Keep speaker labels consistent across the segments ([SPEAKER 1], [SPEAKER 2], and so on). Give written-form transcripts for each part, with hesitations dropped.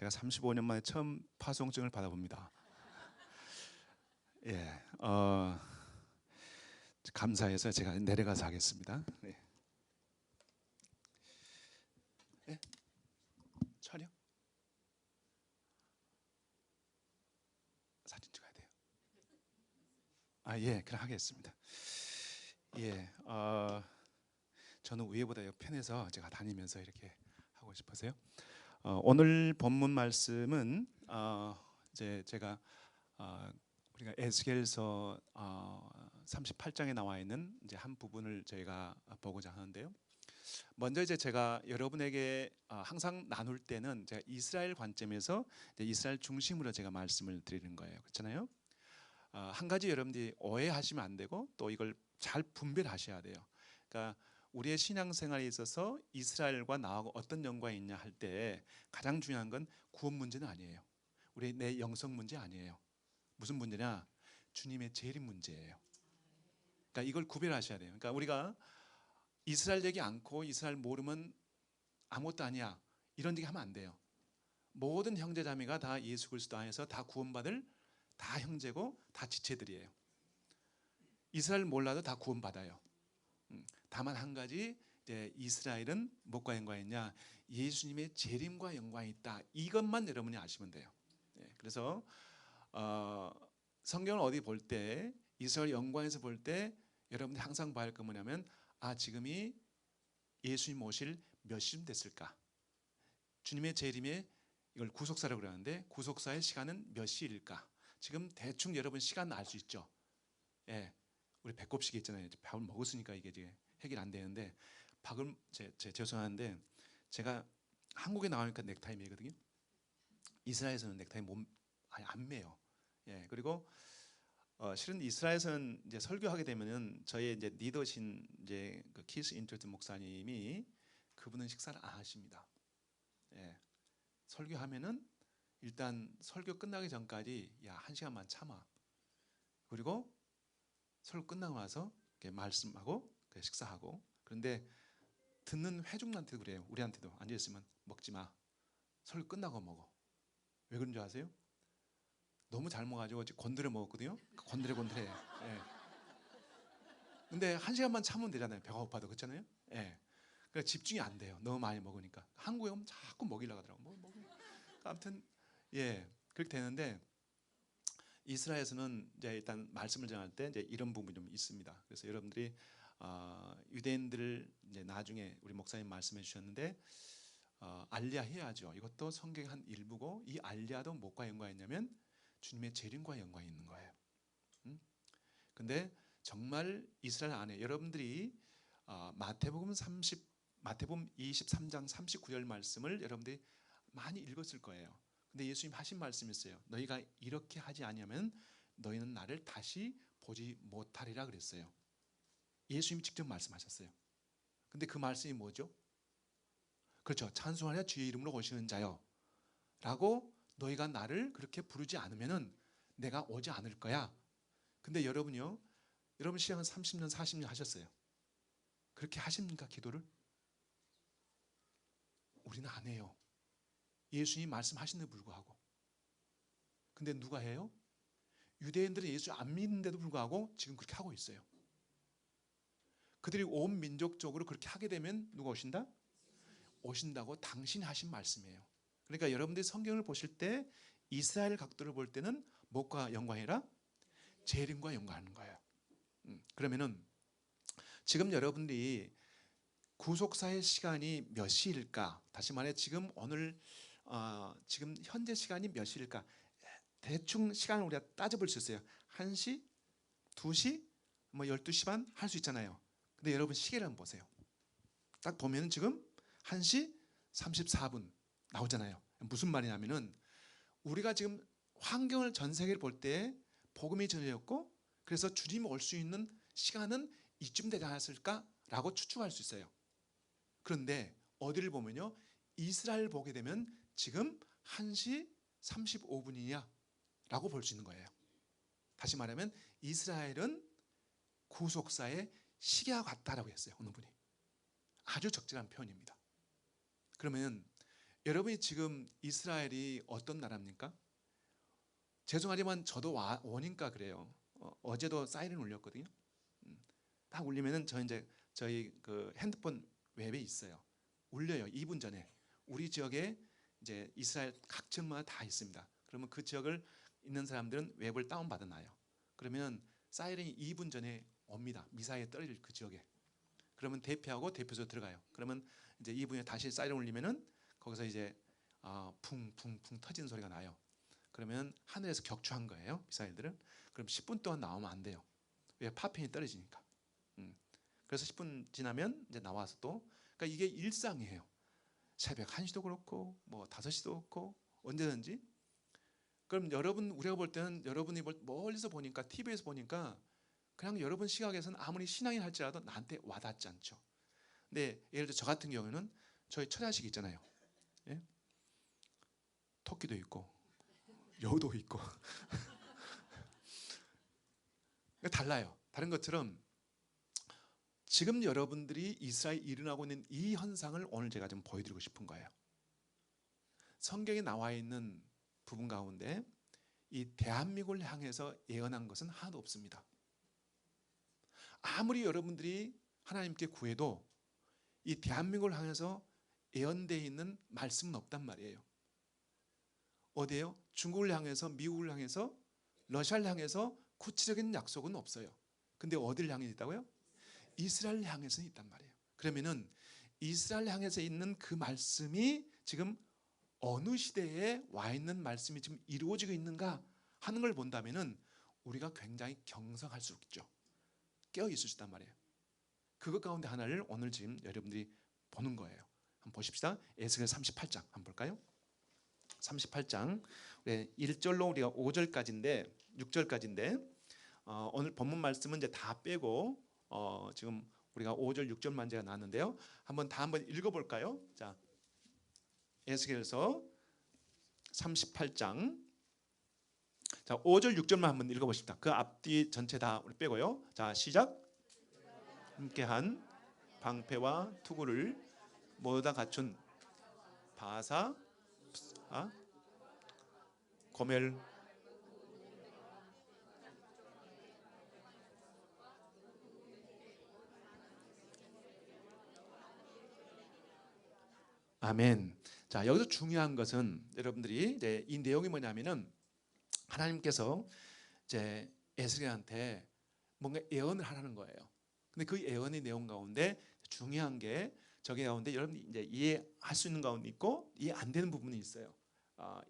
[SPEAKER 1] 제가 35년 만에 처음 파송증을 받아봅니다. 예, 감사해서 제가 내려가서 하겠습니다. 네. 예? 촬영? 사진 찍어야 돼요. 예, 그럼 하겠습니다. 예, 저는 위에보다 편해서 제가 다니면서 이렇게 하고 싶어서요. 오늘 본문 말씀은 이제 제가 우리가 에스겔서 38장에 나와 있는 이제 한 부분을 저희가 보고자 하는데요. 먼저 이제 제가 여러분에게 항상 나눌 때는 제가 이스라엘 관점에서 이스라엘 중심으로 제가 말씀을 드리는 거예요. 그렇잖아요. 한 가지 여러분들이 오해하시면 안 되고 또 이걸 잘 분별하셔야 돼요. 그러니까 우리의 신앙생활에 있어서 이스라엘과 나하고 어떤 연관이 있냐 할 때 가장 중요한 건 구원 문제는 아니에요. 우리 내 영성 문제 아니에요. 무슨 문제냐? 주님의 재림 문제예요. 그러니까 이걸 구별하셔야 돼요. 그러니까 우리가 이스라엘 얘기 않고 이스라엘 모르면 아무것도 아니야 이런 얘기 하면 안 돼요. 모든 형제자매가 다 예수 그리스도 안에서 다 구원받을 다 형제고 다 지체들이에요. 이스라엘 몰라도 다 구원받아요. 다만 한 가지 이스라엘은 무엇과 연관이 있냐? 예수님의 재림과 연관이 있다. 이것만 여러분이 아시면 돼요. 그래서 성경을 어디 볼 때 이스라엘 연관에서 볼 때 여러분들이 항상 봐야 할 건 뭐냐면 지금이 예수님 오실 몇 시쯤 됐을까? 주님의 재림에 이걸 구속사라고 그러는데 구속사의 시간은 몇 시일까? 지금 대충 여러분 시간 알 수 있죠? 예, 우리 배꼽시계 있잖아요. 밥을 먹었으니까 이게 해결 안 되는데 밥을 죄송한데 제가 한국에 나오니까 넥타이 매거든요. 이스라엘에서는 넥타이 안 매요. 예, 그리고 실은 이스라엘에서는 이제 설교하게 되면은 저희 이제 리더신 이제 그 키스 인트로트 목사님이 그분은 식사를 안 하십니다. 예, 설교하면은 일단 설교 끝나기 전까지 한 시간만 참아. 그리고 설교 끝나고 나서 이렇게 말씀하고 식사하고. 그런데 듣는 회중한테도 그래요. 우리한테도 앉아 있으면 먹지 마. 설교 끝나고 먹어. 왜 그런 줄 아세요? 너무 잘 먹어가지고 건드려 먹었거든요. 건드려. 예. 근데 한 시간만 참으면 되잖아요. 배가 고파도 그렇잖아요. 예. 그러니까 집중이 안 돼요. 너무 많이 먹으니까. 한국에 오면 자꾸 먹이려고 하더라고. 아무튼 그렇게 되는데 이스라엘에서는 이제 일단 말씀을 전할 때 이제 이런 부분이 좀 있습니다. 그래서 여러분들이 유대인들을 이제 나중에 우리 목사님 말씀해 주셨는데 알리야 해야죠. 이것도 성경의 한 일부고 이 알리야도 뭐과 연관이 있냐면 주님의 재림과 연관이 있는 거예요. 근데 정말 이스라엘 안에 여러분들이 마태복음 23장 39절 말씀을 여러분들이 많이 읽었을 거예요. 근데 예수님 하신 말씀이 있어요. 너희가 이렇게 하지 않으면 너희는 나를 다시 보지 못하리라 그랬어요. 예수님이 직접 말씀하셨어요. 근데 그 말씀이 뭐죠? 그렇죠. 찬송하랴 주의 이름으로 오시는 자요 라고 너희가 나를 그렇게 부르지 않으면 내가 오지 않을 거야. 근데 여러분요, 여러분 신앙은 30년 40년 하셨어요. 그렇게 하십니까? 기도를? 우리는 안 해요. 예수님이 말씀하신데도 불구하고. 근데 누가 해요? 유대인들은 예수 안 믿는데도 불구하고 지금 그렇게 하고 있어요. 그들이 온 민족적으로 그렇게 하게 되면 누가 오신다? 오신다고 당신이 하신 말씀이에요. 그러니까 여러분들이 성경을 보실 때 이스라엘 각도를 볼 때는 무엇과 연관이라? 재림과 연관하는 거예요. 그러면은 지금 여러분들이 구속사의 시간이 몇 시일까? 다시 말해 지금 오늘 지금 현재 시간이 몇 시일까? 대충 시간을 우리가 따져볼 수 있어요. 1시, 2시, 12시 반 할 수 있잖아요. 근데 여러분 시계를 한번 보세요. 딱 보면 지금 1시 34분 나오잖아요. 무슨 말이냐면은 우리가 지금 환경을 전 세계를 볼 때 복음이 전해졌고 그래서 주님이 올 수 있는 시간은 이쯤 되지 않았을까라고 추측할 수 있어요. 그런데 어디를 보면요. 이스라엘 보게 되면 지금 1시 35분이냐 라고 볼 수 있는 거예요. 다시 말하면 이스라엘은 구속사의 시계와 같다라고 했어요. 어느 분이. 아주 적절한 표현입니다. 그러면 여러분이 지금 이스라엘이 어떤 나라입니까? 죄송하지만 저도 원인가 그래요. 어제도 사이렌 울렸거든요. 딱 울리면은 저희 그 핸드폰 웹에 있어요. 울려요. 2분 전에 우리 지역에 이제 이스라엘 각 지역마다 다 있습니다. 그러면 그 지역을 있는 사람들은 웹을 다운 받아놔요. 그러면 사이렌이 2분 전에 옵니다. 미사일이 떨어질 그 지역에. 그러면 대피하고 대피소 들어가요. 그러면 이제 2분에 다시 사이렌 울리면은 거기서 이제 쿵쿵쿵 터지는 소리가 나요. 그러면 하늘에서 격추한 거예요. 미사일들은. 그럼 10분 동안 나오면 안 돼요. 왜? 파편이 떨어지니까. 그래서 10분 지나면 이제 나와서 또, 그러니까 이게 일상이에요. 새벽 1시도 그렇고 뭐 5시도 그렇고 언제든지. 그럼 우리가 볼 때는 여러분이 멀리서 보니까 TV에서 보니까 그냥 여러분 시각에서는 아무리 신앙인 할지라도 나한테 와닿지 않죠. 근데 예를 들어 저 같은 경우는 저희 처자식 있잖아요. 예? 토끼도 있고 여우도 있고 달라요. 다른 것처럼 지금 여러분들이 이스라엘에 일어나고 있는 이 현상을 오늘 제가 좀 보여드리고 싶은 거예요. 성경에 나와 있는 부분 가운데 이 대한민국을 향해서 예언한 것은 하나도 없습니다. 아무리 여러분들이 하나님께 구해도 이 대한민국을 향해서 예언되어 있는 말씀은 없단 말이에요. 어디에요? 중국을 향해서, 미국을 향해서, 러시아를 향해서 구체적인 약속은 없어요. 근데 어디를 향해 있다고요? 이스라엘 향해서 있단 말이에요. 그러면은 이스라엘 향해서 있는 그 말씀이 지금 어느 시대에 와 있는 말씀이 지금 이루어지고 있는가 하는 걸 본다면은 우리가 굉장히 경성할 수 있죠. 깨어 있을 수 있단 말이에요. 그것 가운데 하나를 오늘 지금 여러분들이 보는 거예요. 한번 보십시다. 에스겔 38장 한번 볼까요? 38장 1절로 우리가 5절까지인데 6절까지인데 오늘 본문 말씀은 이제 다 빼고 지금 우리가 5절 6절만 제가 나왔는데요. 한번 읽어볼까요? 자, 에스겔서 38장 자 5절 6절만 한번 읽어보십시다. 그 앞뒤 전체 다 우리 빼고요. 자 시작. 함께한 방패와 투구를 모두 다 갖춘 바사 고멜 아멘. 자 여기서 중요한 것은 여러분들이 이제 이 내용이 뭐냐면은 하나님께서 이제 에스겔한테 뭔가 예언을 하라는 거예요. 근데 그 예언의 내용 가운데 중요한 게 저게 가운데 여러분이 이제 이해할 수 있는 가운데 있고 이해 안 되는 부분이 있어요.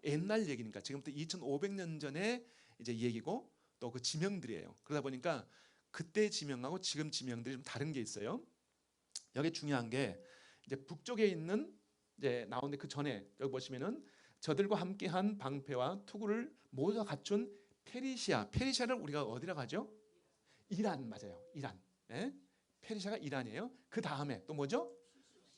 [SPEAKER 1] 옛날 얘기니까 지금부터 2,500년 전에 이제 얘기고 또 그 지명들이에요. 그러다 보니까 그때 지명하고 지금 지명들이 좀 다른 게 있어요. 여기 중요한 게 이제 북쪽에 있는 이제 나오는데 그 전에 여기 보시면은 저들과 함께한 방패와 투구를 모두 갖춘 페르시아를 우리가 어디라고 하죠? 이란 맞아요. 이란. 예? 페르시아가 이란이에요. 그 다음에 또 뭐죠?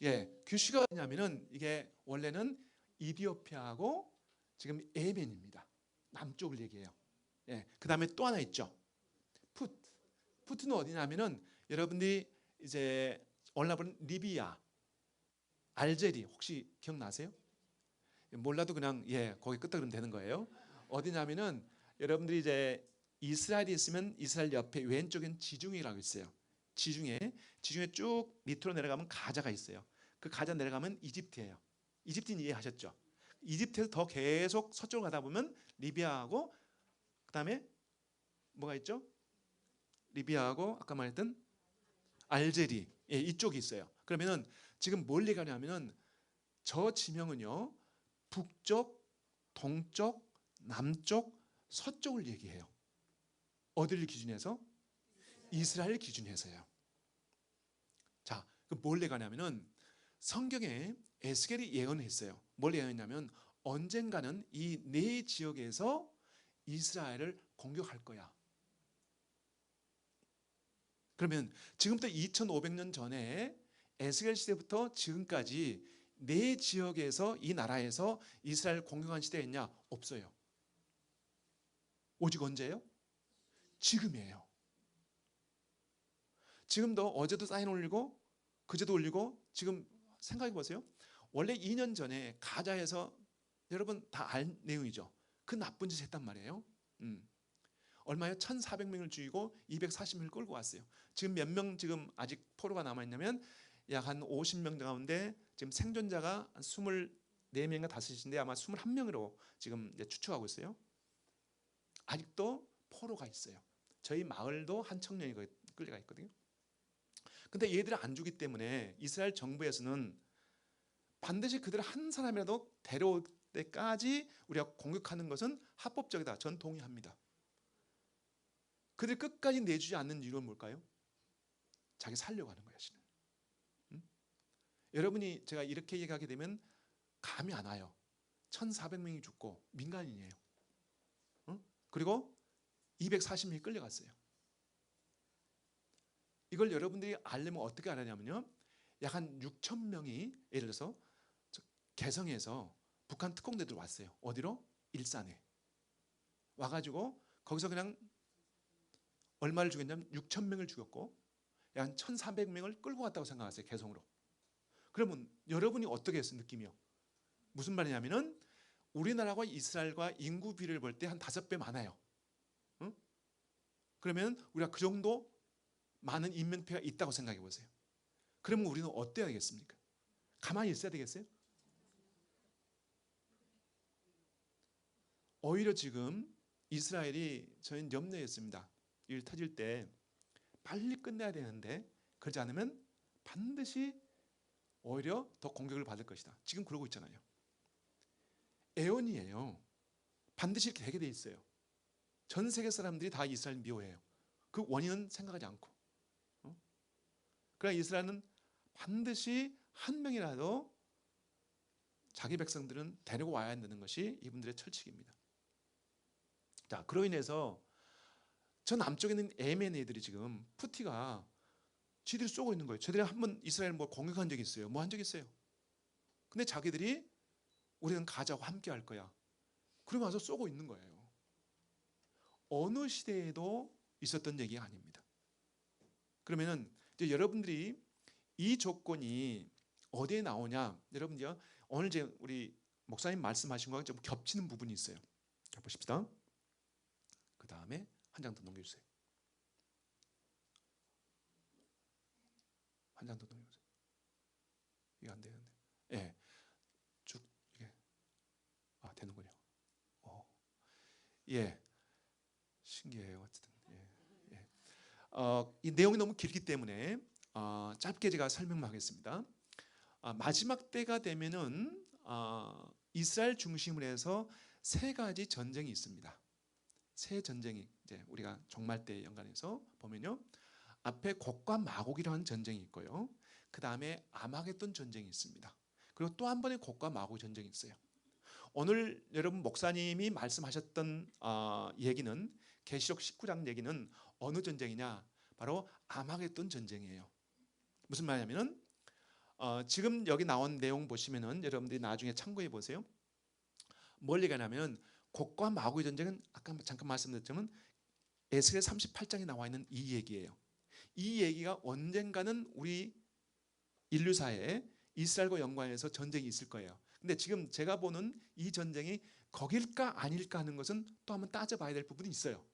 [SPEAKER 1] 예, 규슈가 뭐냐면은 이게 원래는 이디오피아하고 지금 예멘입니다. 남쪽을 얘기해요. 예, 그 다음에 또 하나 있죠. 푸트는 어디냐면은 여러분들이 이제 올라보는 리비아, 알제리 혹시 기억나세요? 몰라도 그냥 거기 끄떡이면 되는 거예요. 어디냐면은 여러분들이 이제 이스라엘이 있으면 이스라엘 옆에 왼쪽엔 지중해라고 있어요. 지중해 쭉 밑으로 내려가면 가자가 있어요. 그 가자 내려가면 이집트예요. 이집트는 이해하셨죠? 이집트에서 더 계속 서쪽으로 가다 보면 리비아하고 그다음에 뭐가 있죠? 리비아하고 아까 말했던 알제리 이쪽이 있어요. 그러면은 지금 뭘 얘기하냐면은 저 지명은요 북쪽, 동쪽, 남쪽, 서쪽을 얘기해요. 어디를 기준해서? 이스라엘 기준해서요. 자, 뭘 얘기하냐면은 성경에 에스겔이 예언했어요. 뭘 예언했냐면 언젠가는 이 네 지역에서 이스라엘을 공격할 거야. 그러면 지금부터 2500년 전에 에스겔 시대부터 지금까지 네 지역에서 이 나라에서 이스라엘 공격한 시대가 있냐? 없어요. 오직 언제예요? 지금이에요. 지금도 어제도 사인 올리고 그제도 올리고 지금 생각해 보세요. 원래 2년 전에 가자에서 여러분 다 알 내용이죠. 그 나쁜 짓 했단 말이에요. 얼마요? 1,400명을 죽이고 240명을 끌고 왔어요. 지금 몇 명 지금 아직 포로가 남아 있냐면 약 한 50명 가운데 지금 생존자가 한 24명인가 5인데 아마 21명으로 지금 이제 추측하고 있어요. 아직도 포로가 있어요. 저희 마을도 한 청년이 끌려가 있거든요. 근데 얘들을 안 주기 때문에 이스라엘 정부에서는 반드시 그들 한 사람이라도 데려올 때까지 우리가 공격하는 것은 합법적이다. 전 동의합니다. 그들 끝까지 내주지 않는 이유는 뭘까요? 자기 살려고 하는 거예요. 여러분이 제가 이렇게 얘기하게 되면 감이 안 와요. 1,400명이 죽고 민간인이에요. 그리고 240명이 끌려갔어요. 이걸 여러분들이 알려면 어떻게 알았냐면요. 약 한 6,000명이 예를 들어서 개성에서 북한 특공대들 왔어요. 어디로? 일산에. 와가지고 거기서 그냥 얼마를 죽였냐면 6,000명을 죽였고 약 한 1,400명을 끌고 갔다고 생각하세요. 개성으로. 그러면 여러분이 어떻게 했어요? 느낌이요. 무슨 말이냐면은 우리나라와 이스라엘과 인구 비를 볼 때 한 5배 많아요. 응? 그러면 우리가 그 정도 많은 인명피해가 있다고 생각해 보세요. 그러면 우리는 어때야 되겠습니까? 가만히 있어야 되겠어요? 오히려 지금 이스라엘이 저희는 염려했습니다. 일 터질 때 빨리 끝내야 되는데 그러지 않으면 반드시 오히려 더 공격을 받을 것이다. 지금 그러고 있잖아요. 애원이에요. 반드시 이렇게 되게 돼 있어요. 전 세계 사람들이 다 이스라엘 미워해요. 그 원인은 생각하지 않고. 그러나 이스라엘은 반드시 한 명이라도 자기 백성들은 데리고 와야 한다는 것이 이분들의 철칙입니다. 자, 그로 인해서 저 남쪽에 있는 예멘 애들이 지금 푸티가 지들이 쏘고 있는 거예요. 저들이 한번 이스라엘 뭐 공격한 적이 있어요? 뭐 한 적 있어요? 근데 자기들이 우리는 가자고 함께 할 거야. 그러고 와서 쏘고 있는 거예요. 어느 시대에도 있었던 얘기가 아닙니다. 그러면은 이제 여러분들이 이 조건이 어디에 나오냐? 여러분요 오늘 이제 우리 목사님 말씀하신 거랑 좀 겹치는 부분이 있어요. 자 보십시다. 그 다음에 한 장 더 넘겨주세요. 한 장 더 넘겨주세요. 이게 안 되는데. 예, 쭉 이게 되는군요. 예, 신기해요. 어쨌든 이 내용이 너무 길기 때문에 짧게 제가 설명만 하겠습니다. 마지막 때가 되면은 이스라엘 중심으로 해서 세 가지 전쟁이 있습니다. 세 전쟁이 이제 우리가 종말 때 연관해서 보면요. 앞에 곡과 마곡이라는 전쟁이 있고요. 그 다음에 아마겟돈 전쟁이 있습니다. 그리고 또 한 번의 곡과 마곡 전쟁이 있어요. 오늘 여러분 목사님이 말씀하셨던 얘기는 계시록 19장 얘기는 어느 전쟁이냐? 바로 아마겟돈 전쟁이에요. 무슨 말이냐면은 지금 여기 나온 내용 보시면은 여러분들이 나중에 참고해 보세요. 뭘 얘기하냐면 곡과 마곡의 전쟁은 아까 잠깐 말씀드렸지만 에스겔 38장에 나와 있는 이 얘기예요. 이 얘기가 언젠가는 우리 인류사에 이스라엘과 연관해서 전쟁이 있을 거예요. 근데 지금 제가 보는 이 전쟁이 거길까 아닐까 하는 것은 또 한번 따져봐야 될 부분이 있어요.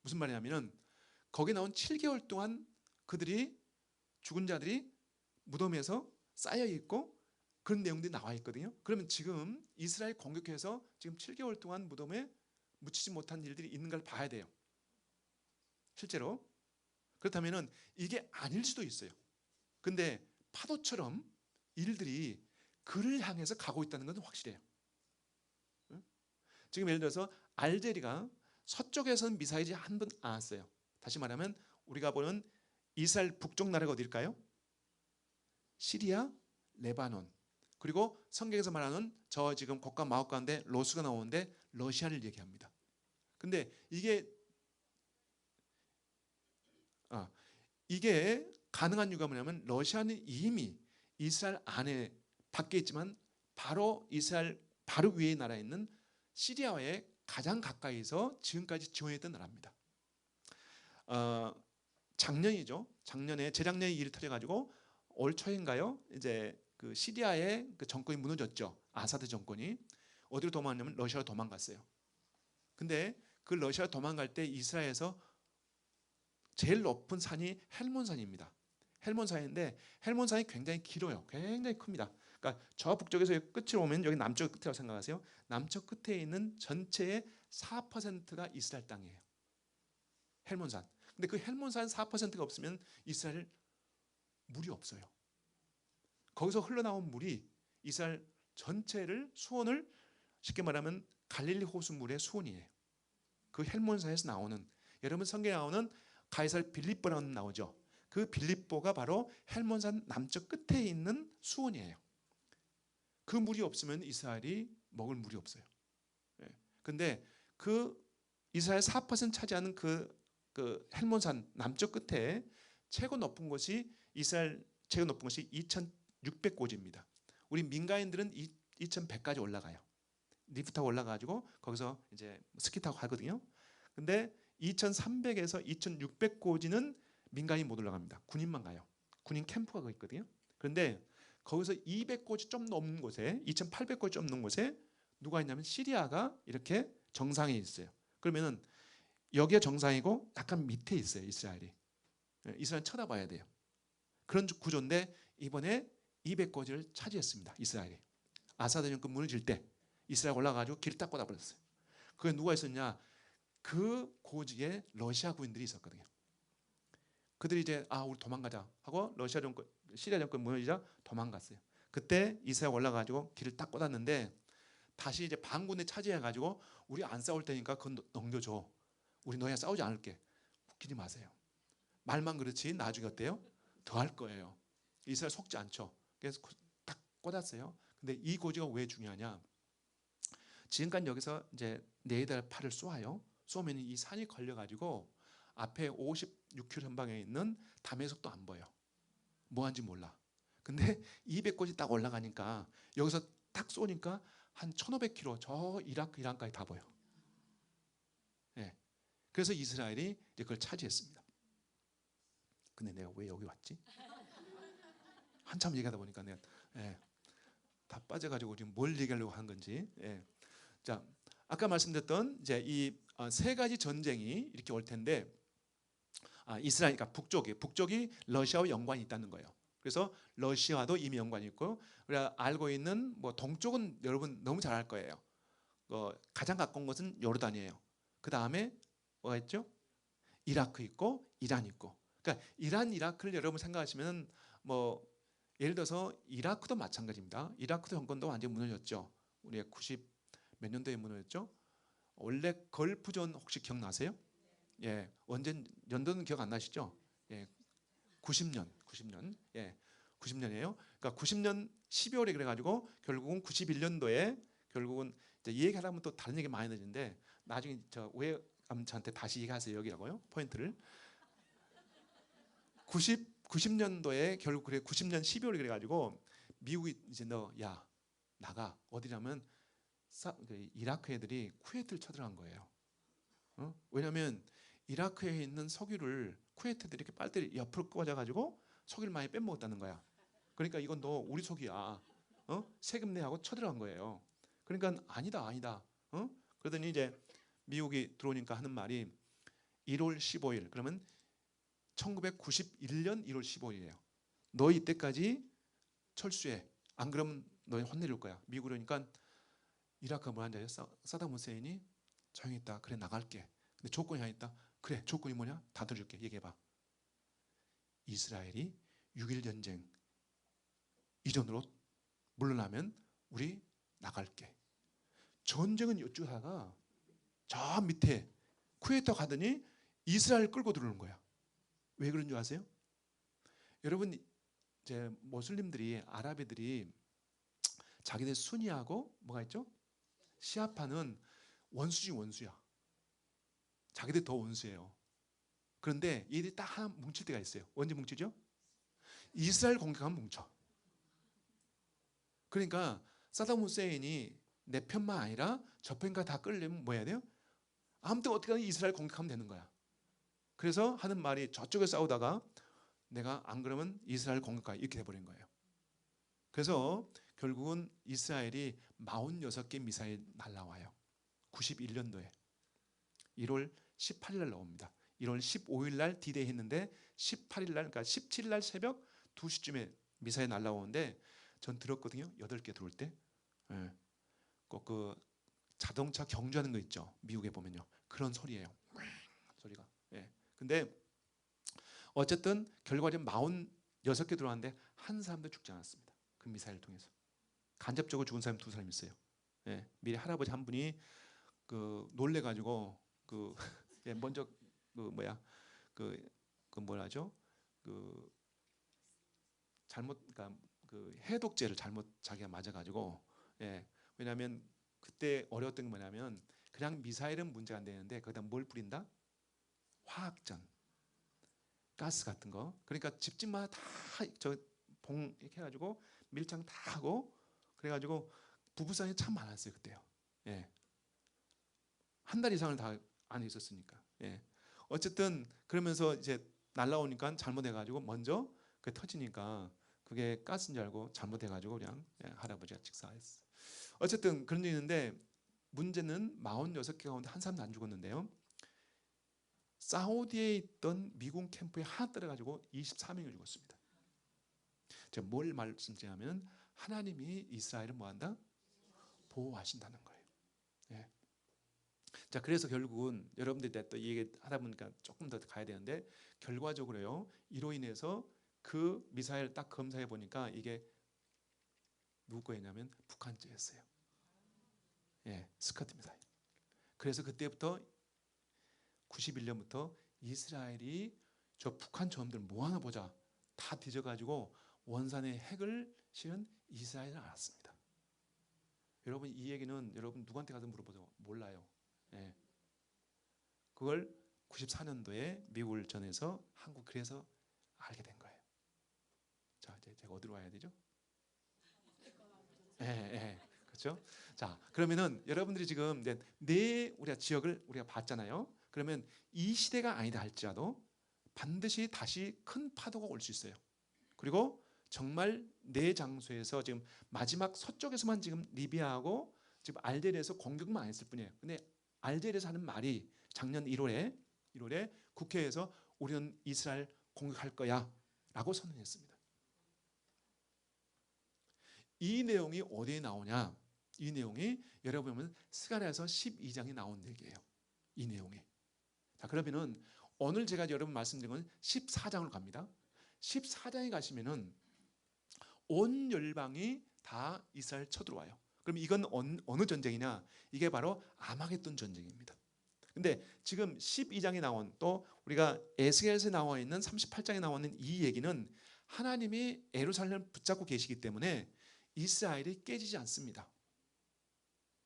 [SPEAKER 1] 무슨 말이냐면 거기 나온 7개월 동안 그들이 죽은 자들이 무덤에서 쌓여 있고 그런 내용들이 나와 있거든요. 그러면 지금 이스라엘 공격해서 지금 7개월 동안 무덤에 묻히지 못한 일들이 있는 걸 봐야 돼요. 실제로. 그렇다면 이게 아닐 수도 있어요. 근데 파도처럼 일들이 그를 향해서 가고 있다는 것은 확실해요. 지금 예를 들어서 알제리가 서쪽에서는 미사일이 한 번 안 왔어요. 다시 말하면 우리가 보는 이스라엘 북쪽 나라가 어딜까요? 시리아, 레바논. 그리고 성경에서 말하는 저 지금 곡과 마곡 가운데 로스가 나오는데 러시아를 얘기합니다. 근데 이게 가능한 이유가 뭐냐면 러시아는 이미 이스라엘 안에 밖에 있지만 바로 이스라엘 바로 위에 나라에 있는 시리아에 가장 가까이서 지금까지 지원했던 나라입니다. 작년이죠. 재작년에 일이 터져가지고 올 초인가요? 이제 그 시리아의 그 정권이 무너졌죠. 아사드 정권이 어디로 도망갔냐면 러시아로 도망갔어요. 근데 그 러시아로 도망갈 때 이스라엘에서 제일 높은 산이 헬몬산입니다. 헬몬산인데 헬몬산이 굉장히 길어요. 굉장히 큽니다. 그러니까 저 북쪽에서 끝으로 오면 여기 남쪽 끝이라고 생각하세요. 남쪽 끝에 있는 전체의 4%가 이스라엘 땅이에요. 헬몬산. 근데 그 헬몬산 4%가 없으면 이스라엘 물이 없어요. 거기서 흘러나온 물이 이스라엘 전체를 수원을 쉽게 말하면 갈릴리 호수물의 수원이에요. 그 헬몬산에서 나오는 여러분 성경에 나오는 가이사르 빌립보라는 나오죠. 그 빌립보가 바로 헬몬산 남쪽 끝에 있는 수원이에요. 그 물이 없으면 이스라엘이 먹을 물이 없어요. 근데 그 이스라엘 4% 차지하는 그 헬몬산 남쪽 끝에 최고 높은 곳이 이스라엘 최고 높은 곳이 2,600고지입니다. 우리 민가인들은 2,100까지 올라가요. 리프트 타고 올라가지고 거기서 이제 스키 타고 가거든요. 근데 2,300에서 2,600고지는 민간인이 못 올라갑니다. 군인만 가요. 군인 캠프가 거기 있거든요. 그런데 거기서 200고지 좀 넘는 곳에 2,800고지 좀 넘는 곳에 누가 있냐면 시리아가 이렇게 정상에 있어요. 그러면은 여기가 정상이고 약간 밑에 있어요. 이스라엘이. 이스라엘 쳐다봐야 돼요. 그런 구조인데 이번에 200고지를 차지했습니다. 이스라엘이. 아사드 정권 무너질 때 이스라엘 올라가지고 길을 딱 꽂아버렸어요. 그게 누가 있었냐? 그 고지에 러시아 군인들이 있었거든요. 그들이 이제 우리 도망가자 하고 러시아 정권, 시리아 정권 무너지자 도망갔어요. 그때 이스라엘 올라가지고 길을 딱 꽂았는데 다시 이제 반군에 차지해가지고 우리 안 싸울 테니까 그건 넘겨줘. 우리 너희랑 싸우지 않을게. 웃기지 마세요. 말만 그렇지 나중에 어때요? 더 할 거예요. 이스라엘 속지 않죠. 그래서 딱 꽂았어요. 근데 이 고지가 왜 중요하냐? 지금까지 여기서 이제 4달 팔을 쏘아요. 쏘면 이 산이 걸려가지고 앞에 56km 전방에 있는 다메섹도 안 보여. 뭐 하는지 몰라. 근데 200고지 딱 올라가니까 여기서 딱 쏘니까 한 1500km 저 이라크 이란까지 다 보여. 네. 그래서 이스라엘이 이제 그걸 차지했습니다. 근데 내가 왜 여기 왔지? 한참 얘기하다 보니까 내가 다 빠져가지고 지금 뭘 얘기하려고 한 건지. 자, 아까 말씀드렸던 이제 이 세 가지 전쟁이 이렇게 올 텐데 이스라엘, 그러니까 북쪽이 러시아와 연관이 있다는 거예요. 그래서 러시아도 이미 연관이 있고 우리가 알고 있는 뭐 동쪽은 여러분 너무 잘 알 거예요. 가장 가까운 것은 요르단이에요. 그 다음에 뭐가 있죠? 이라크 있고 이란 있고. 그러니까 이란, 이라크를 여러분 생각하시면 뭐 예를 들어서 이라크도 마찬가지입니다. 이라크 정권도 완전히 무너졌죠. 우리가 90 몇 년도에 무너졌죠? 원래 걸프전 혹시 기억나세요? 예, 언제 연도는 기억 안 나시죠? 예, 90년. 예, 90년이에요. 그러니까 90년 12월에 그래가지고 결국은 91년도에 결국은 이제 이 얘기하려면 또 다른 얘기 많이 되는데 나중에 왜 저한테 다시 얘기하세요 여기라고요? 포인트를 90년도에 결국 그래 90년 12월에 그래가지고 미국이 이제 너 야 나가 어디냐면 이라크 애들이 쿠웨이트를 쳐들어간 거예요. 왜냐하면 이라크에 있는 석유를 쿠웨이트들이 이렇게 빨대를 옆으로 꽂아가지고 석유를 많이 빼먹었다는 거야. 그러니까 이건 너 우리 석유야. 세금 내하고 쳐들어간 거예요. 그러니까 아니다. 그러더니 이제 미국이 들어오니까 하는 말이 1월 15일 그러면 1991년 1월 15일이에요. 너 이때까지 철수해. 안 그러면 너 혼내줄 거야. 미국 그러니까 이라크가 뭐 한지 알았어? 사담 후세인이 조용히 있다. 그래 나갈게. 근데 조건이 하나 있다. 그래 조건이 뭐냐? 다 들어줄게. 얘기해봐. 이스라엘이 6.1 전쟁 이전으로 물러나면 우리 나갈게. 전쟁은 이쪽 하다가 저 밑에 쿠웨이트 가더니 이스라엘 끌고 들어오는 거야. 왜 그런 줄 아세요? 여러분 이제 모슬림들이 아랍애들이 자기들 순위하고 뭐가 있죠? 시아파는 원수야. 자기들 더 원수예요. 그런데 얘들이 딱 하나 뭉칠 때가 있어요. 언제 뭉치죠? 이스라엘 공격하면 뭉쳐. 그러니까 사담 후세인이 내 편만 아니라 저 편까지 다 끌려면 뭐 해야 돼요? 아무튼 어떻게든 이스라엘 공격하면 되는 거야. 그래서 하는 말이 저쪽에 싸우다가 내가 안 그러면 이스라엘 공격하기 이렇게 돼버린 거예요. 그래서 결국은 이스라엘이 46개 미사일 날라와요. 91년도에 1월 18일 날 나옵니다. 1월 15일 날 디데이 했는데 18일 날, 그러니까 17일 날 새벽 2시쯤에 미사일 날라오는데 전 들었거든요. 8개 들어올 때. 예. 꼭 그 자동차 경주하는 거 있죠. 미국에 보면요. 그런 소리예요. 소리가. 예. 근데 어쨌든 결과적으로 46개 들어왔는데 한 사람도 죽지 않았습니다. 그 미사일을 통해서. 간접적으로 죽은 사람이 2사람 있어요. 예. 미리 할아버지 한 분이 그 놀래가지고 그 예, 먼저 그 뭐야 그 뭐라죠? 그 잘못 그러니까 그 해독제를 잘못 자기가 맞아가지고 예. 왜냐하면 그때 어려웠던 게 뭐냐면 그냥 미사일은 문제가 안 되는데 거기다 뭘 뿌린다? 화학전, 가스 같은 거. 그러니까 집집마다 다 저 봉 이렇게 해가지고 밀착 다 하고 그래가지고 부부싸움이 참 많았어요 그때요. 예. 한 달 이상을 다 안에 있었으니까. 예. 어쨌든 그러면서 이제 날라오니까 잘못해가지고 먼저 그 터지니까 그게 가스인 줄 알고 잘못해가지고 그냥 예, 할아버지가 직사했어. 어쨌든 그런 일이 있는데 문제는 46개 가운데 한 사람도 안 죽었는데요. 사우디에 있던 미군 캠프에 하나 떨어가지고 24명이 죽었습니다. 제가 뭘 말씀드리냐면 하나님이 이스라엘을 뭐한다? 보호하신다는 거예요. 예. 자, 그래서 결국은 여러분들이 또 이 얘기 하다 보니까 조금 더 가야 되는데 결과적으로요. 이로 인해서 그 미사일 딱 검사해 보니까 이게 누구 거였냐면 북한제였어요. 예, 스커트 미사일. 그래서 그때부터 91년부터 이스라엘이 저 북한 저놈들 뭐 하나 보자 다 뒤져가지고 원산의 핵을 실은 이스라엘을 알았습니다. 여러분 이 얘기는 여러분 누구한테 가서 물어보세요. 몰라요. 예. 그걸 94년도에 미국을 전해서 한국 그래서 알게 된 거예요. 자 이제 제가 어디로 와야 되죠? 예, 예. 그렇죠? 자 그러면은 여러분들이 지금 네 우리가 지역을 우리가 봤잖아요. 그러면 이 시대가 아니다 할지라도 반드시 다시 큰 파도가 올 수 있어요. 그리고 정말 네 장소에서 지금 마지막 서쪽에서만 지금 리비아하고 지금 알제리에서 공격만 안 했을 뿐이에요. 근데 알제리에서 하는 말이 작년 1월에 국회에서 우리는 이스라엘 공격할 거야 라고 선언했습니다. 이 내용이 어디에 나오냐? 이 내용이 여러분 보면 스가랴서 12장에 나온 얘기예요. 이 내용이. 자 그러면은 오늘 제가 여러분 말씀드린 건 14장으로 갑니다. 14장에 가시면은 온 열방이 다 이스라엘 쳐들어와요. 그럼 이건 어느 전쟁이냐? 이게 바로 아마겟돈 전쟁입니다. 근데 지금 12장에 나온 또 우리가 에스겔서에 나와 있는 38장에 나와 있는 이 얘기는 하나님이 예루살렘을 붙잡고 계시기 때문에 이스라엘이 깨지지 않습니다.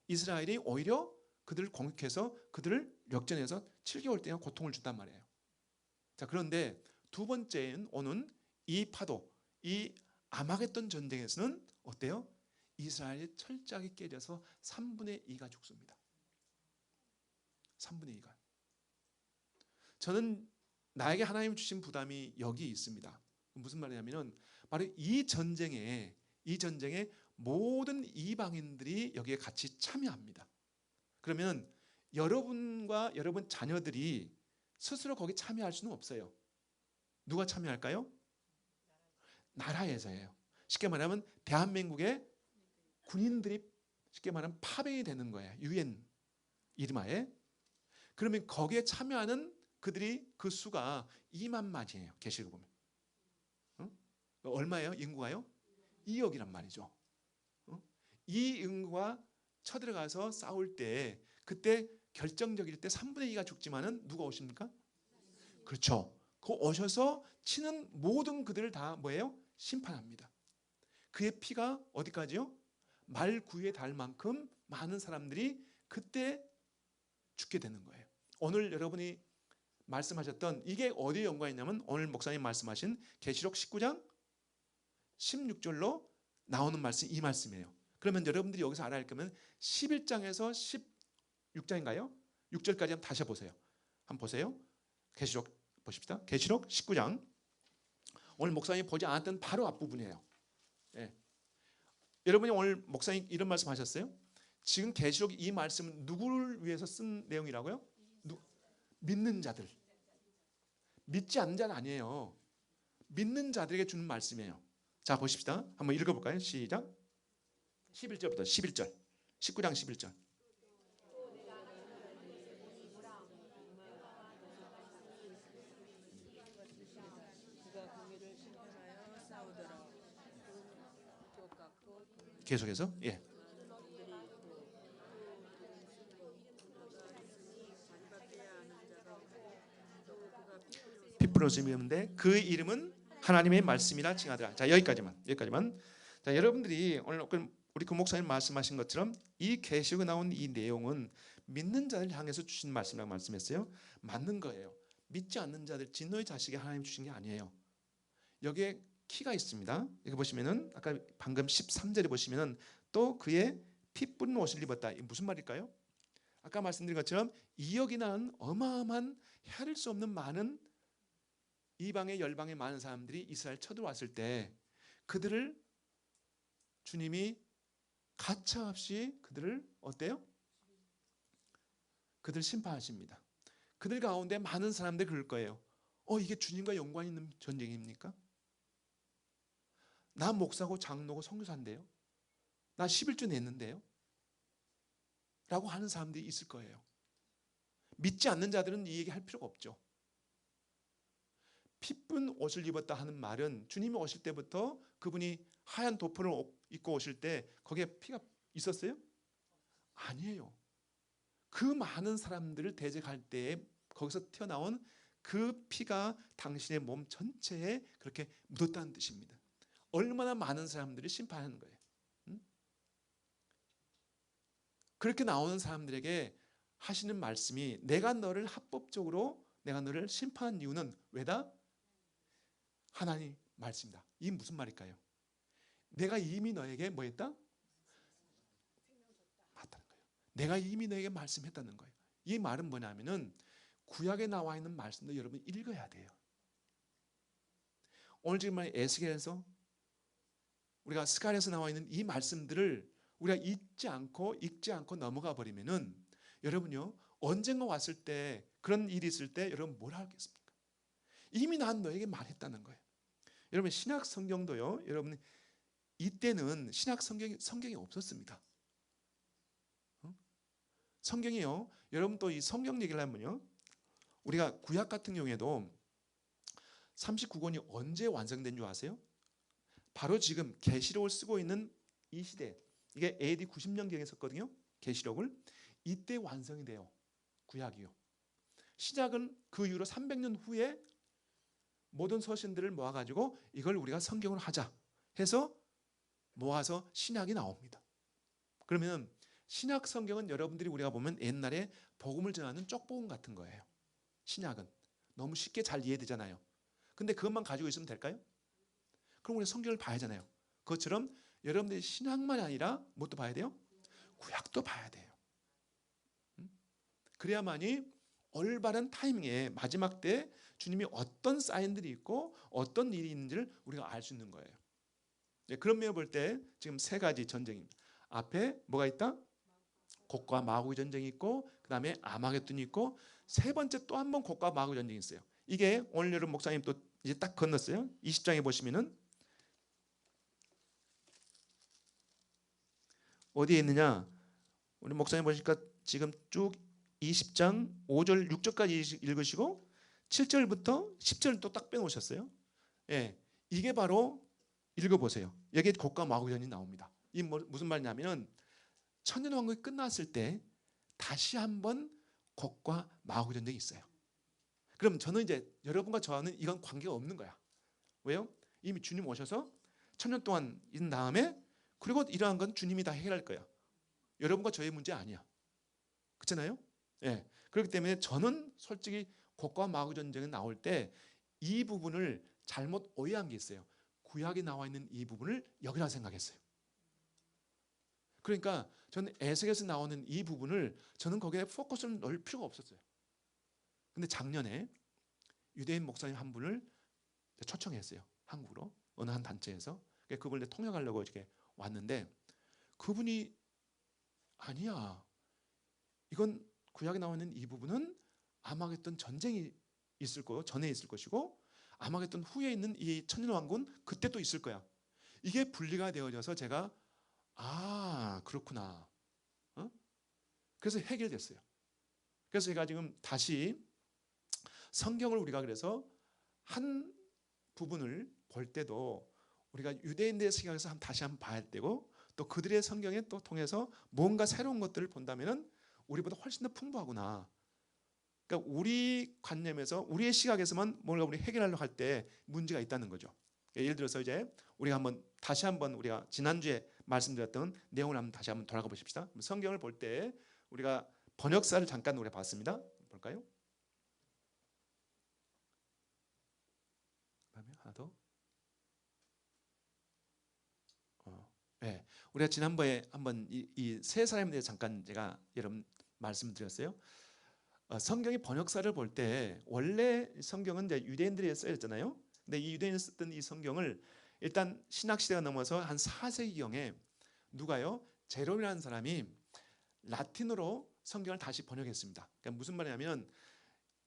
[SPEAKER 1] 이스라엘이 오히려 그들을 공격해서 그들을 역전해서 7개월 동안 고통을 준단 말이에요. 자 그런데 두 번째는 오는 이 파도, 이 아마겟돈 전쟁에서는 어때요? 이스라엘이 철저하게 깨져서 3분의 2가 죽습니다. 3분의 2가. 저는 나에게 하나님 주신 부담이 여기 있습니다. 무슨 말이냐면은 바로 이 전쟁에 모든 이방인들이 여기에 같이 참여합니다. 그러면 여러분과 여러분 자녀들이 스스로 거기 참여할 수는 없어요. 누가 참여할까요? 나라에서예요. 쉽게 말하면 대한민국의 군인들이 쉽게 말하면 파병이 되는 거예요. UN 이름하에. 그러면 거기에 참여하는 그들이 그 수가 2만만이에요. 계시록 보면. 얼마예요? 인구가요? 2억이란 말이죠. 이 인구가 쳐들어가서 싸울 때 그때 결정적일 때 3분의 2가 죽지만은 누가 오십니까? 그렇죠. 그 오셔서 치는 모든 그들을 다 뭐예요? 심판합니다. 그의 피가 어디까지요? 말구에 닿을 만큼 많은 사람들이 그때 죽게 되는 거예요. 오늘 여러분이 말씀하셨던 이게 어디에 연관이 있냐면 오늘 목사님 말씀하신 계시록 19장 16절로 나오는 말씀 이 말씀이에요. 그러면 여러분들이 여기서 알아야 할 거면 11장에서 16장인가요? 6절까지 한번 다시 보세요. 한번 보세요. 계시록 보십시다. 계시록 19장 오늘 목사님이 보지 않았던 바로 앞부분이에요. 예. 여러분이 오늘 목사님 이런 말씀 하셨어요? 지금 계시록 이 말씀은 누구를 위해서 쓴 내용이라고요? 믿는 자들. 믿지 않는 자는 아니에요. 믿는 자들에게 주는 말씀이에요. 자, 보십시다. 한번 읽어볼까요? 시작. 11절부터 11절. 19장 11절. 계속해서. 예. 핏부러짐이었는데 그 이름은 하나님의 말씀이라 칭하더라. 자, 여기까지만. 자, 여러분들이 오늘 우리 그 목사님 말씀하신 것처럼 이 계시록에 나온 이 내용은 믿는 자를 향해서 주신 말씀이라고 말씀했어요. 맞는 거예요. 믿지 않는 자들, 진노의 자식이 하나님 주신 게 아니에요. 여기에 키가 있습니다. 여기 보시면은 아까 방금 13절에 보시면은 또 그의 피 뿌린 옷을 입었다. 이게 무슨 말일까요? 아까 말씀드린 것처럼 2억이나 어마어마한 헤아릴 수 없는 많은 이방의 열방의 많은 사람들이 이스라엘 쳐들어왔을 때 그들을 주님이 가차없이 그들을 어때요? 그들 심판하십니다. 그들 가운데 많은 사람들이 그럴 거예요. 이게 주님과 연관 있는 전쟁입니까? 나 목사고 장로고 선교사인데요. 나 11주 냈는데요. 라고 하는 사람들이 있을 거예요. 믿지 않는 자들은 이 얘기 할 필요가 없죠. 핏분 옷을 입었다 하는 말은 주님이 오실 때부터 그분이 하얀 도포를 입고 오실 때 거기에 피가 있었어요? 아니에요. 그 많은 사람들을 대적할 때에 거기서 튀어나온 그 피가 당신의 몸 전체에 그렇게 묻었다는 뜻입니다. 얼마나 많은 사람들이 심판하는 거예요. 그렇게 나오는 사람들에게 하시는 말씀이 내가 너를 합법적으로 내가 너를 심판한 이유는 왜다? 하나님 말씀이다. 이게 무슨 말일까요? 내가 이미 너에게 뭐 했다? 맞다는 거예요. 내가 이미 너에게 말씀했다는 거예요. 이 말은 뭐냐면은 구약에 나와 있는 말씀도 여러분 읽어야 돼요. 오늘 지금 에스겔에서 우리가 스가랴에서 나와 있는 이 말씀들을 우리가 읽지 않고 넘어가 버리면은 여러분요 언젠가 왔을 때 그런 일이 있을 때 여러분 뭘 하겠습니까? 이미 난 너에게 말했다는 거예요. 여러분 신약 성경도요. 여러분 이때는 신약 성경이 없었습니다. 성경이요. 여러분 또 이 성경 얘기를 하면요. 우리가 구약 같은 경우에도 39권이 언제 완성된 줄 아세요? 바로 지금 계시록을 쓰고 있는 이 시대. 이게 AD 90년경에 썼거든요. 계시록을. 이때 완성이 돼요. 구약이요. 신약은 그 이후로 300년 후에 모든 서신들을 모아가지고 이걸 우리가 성경으로 하자 해서 모아서 신약이 나옵니다. 그러면 신약 성경은 여러분들이 우리가 보면 옛날에 복음을 전하는 쪽복음 같은 거예요. 신약은 너무 쉽게 잘 이해되잖아요. 근데 그것만 가지고 있으면 될까요? 그럼 우리 성경을 봐야 하잖아요. 그것처럼 여러분들이 신약만이 아니라 뭣도 봐야 돼요? 구약도 봐야 돼요. 그래야만이 올바른 타이밍에 마지막 때 주님이 어떤 사인들이 있고 어떤 일이 있는지를 우리가 알 수 있는 거예요. 그런 면을 볼 때 지금 세 가지 전쟁입니다. 앞에 뭐가 있다? 곡과 마고의 전쟁이 있고 그 다음에 아마겟돈이 있고 세 번째 또 한 번 곡과 마고의 전쟁이 있어요. 이게 오늘 여러분 목사님 또 이제 딱 건넜어요. 20장에 보시면은 어디에 있느냐? 우리 목사님 보시니까 지금 쭉 20장 5절 6절까지 읽으시고 7절부터 10절 또 딱 빼놓으셨어요. 예, 이게 바로 읽어보세요. 여기에 곡과 마고전이 나옵니다. 이 무슨 말이냐면은 천년왕국이 끝났을 때 다시 한번 곡과 마고의 전쟁이 있어요. 그럼 저는 이제 여러분과 저와는 이건 관계가 없는 거야. 왜요? 이미 주님 오셔서 천년 동안 있는 다음에 그리고 이러한 건 주님이 다 해결할 거야. 여러분과 저의 문제 아니야. 그렇잖아요? 예. 그렇기 때문에 저는 솔직히 곡과 마고 전쟁이 나올 때 이 부분을 잘못 오해한 게 있어요. 구약에 나와 있는 이 부분을 여기라 생각했어요. 그러니까 저는 에스겔에서 나오는 이 부분을 저는 거기에 포커스를 넣을 필요가 없었어요. 근데 작년에 유대인 목사님 한 분을 초청했어요. 한국으로 어느 한 단체에서 그분을 통역하려고 이렇게 왔는데 그분이 아니야. 이건 구약에 나와 있는 이 부분은 아마겟돈 전쟁이 있을 거고 전에 있을 것이고 아마겟돈 후에 있는 이 천년왕국은 그때 또 있을 거야. 이게 분리가 되어져서 제가 그렇구나. 그래서 해결됐어요. 그래서 제가 지금 다시 성경을 우리가 그래서 한 부분을 볼 때도 우리가 유대인들의 시각에서 다시 한번 봐야 되고 또 그들의 성경에 또 통해서 뭔가 새로운 것들을 본다면은 우리보다 훨씬 더 풍부하구나. 그러니까 우리 관념에서 우리의 시각에서만 뭔가 우리 해결하려고 할 때 문제가 있다는 거죠. 예를 들어서 이제 우리가 다시 한번 우리가 지난주에 말씀드렸던 내용을 한번 다시 한번 돌아가 보십시다. 성경을 볼 때 우리가 번역사를 잠깐 우리가 봤습니다. 볼까요? 그다음에 하나 더. 네, 우리가 지난번에 한번 이 세 사람에 대해서 잠깐 제가 여러분 말씀드렸어요. 성경의 번역사를 볼 때 원래 성경은 이제 유대인들이 써였잖아요. 근데 이 유대인이 썼던 이 성경을 일단 신학 시대가 넘어서 한 4세기경에 누가요? 제롬이라는 사람이 라틴어로 성경을 다시 번역했습니다. 그러니까 무슨 말이냐면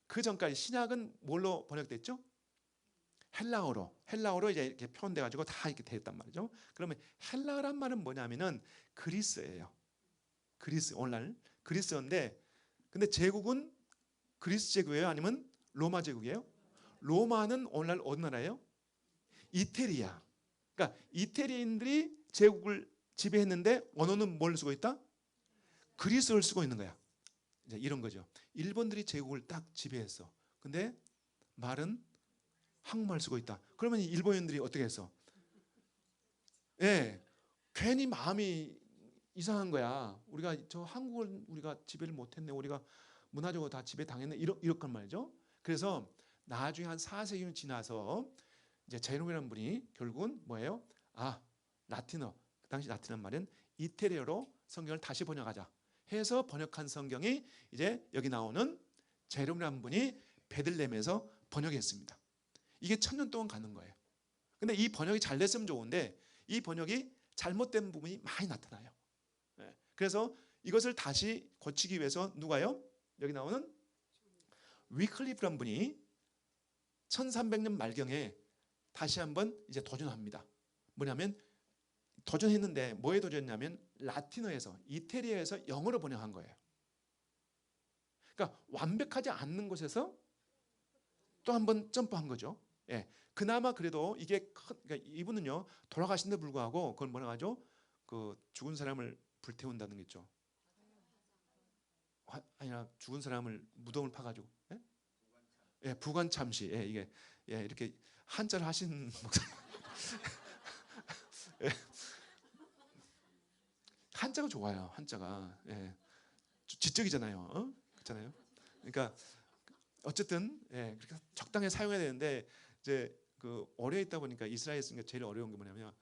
[SPEAKER 1] 그 전까지 신약은 뭘로 번역됐죠? 헬라어로 이제 이렇게 표현돼 가지고 다 이렇게 됐단 말이죠. 그러면 헬라어란 말은 뭐냐면은 그리스예요. 그리스 오늘날 그리스인데 근데 제국은 그리스 제국이에요? 아니면 로마 제국이에요? 로마는 오늘날 어느 나라예요? 이태리야. 그러니까 이태리인들이 제국을 지배했는데 언어는 뭘 쓰고 있다? 그리스어를 쓰고 있는 거야. 이제 이런 거죠. 일본들이 제국을 딱 지배했어. 근데 말은 한국말 쓰고 있다. 그러면 일본인들이 어떻게 했어? 예, 괜히 마음이 이상한 거야. 우리가 저 한국을 우리가 지배를 못했네. 우리가 문화적으로 다 지배 당했네. 이렇단 말이죠. 그래서 나중에 한 4세기 지나서 이제 제롬이라는 분이 결국은 뭐예요? 라틴어. 그 당시 라틴어 말은 이태리어로 성경을 다시 번역하자 해서 번역한 성경이 이제 여기 나오는 제롬이라는 분이 베들레헴에서 번역했습니다. 이게 1000년 동안 가는 거예요. 근데 이 번역이 잘 됐으면 좋은데 이 번역이 잘못된 부분이 많이 나타나요. 그래서 이것을 다시 고치기 위해서 누가요? 여기 나오는 위클리프라는 분이 1300년 말경에 다시 한번 이제 도전합니다. 뭐냐면 도전했는데 뭐에 도전했냐면 라틴어에서 이태리어에서 영어로 번역한 거예요. 그러니까 완벽하지 않는 곳에서 또 한번 점프한 거죠. 예, 그나마 그래도 이게 그러니까 이분은요 돌아가신데 불구하고 그걸 뭐라 하죠? 그 죽은 사람을 불태운다는 게 있죠. 아니라 죽은 사람을 무덤을 파가지고 예? 예, 부관참시. 예, 이게 이렇게 한자를 하신 목사. 예, 한자가 좋아요. 한자가 지적이잖아요. 그렇잖아요. 그러니까 어쨌든 그렇게 적당히 사용해야 되는데 이제 그 오래 있다 보니까 이스라엘에 있으니까 제일 어려운 게 뭐냐면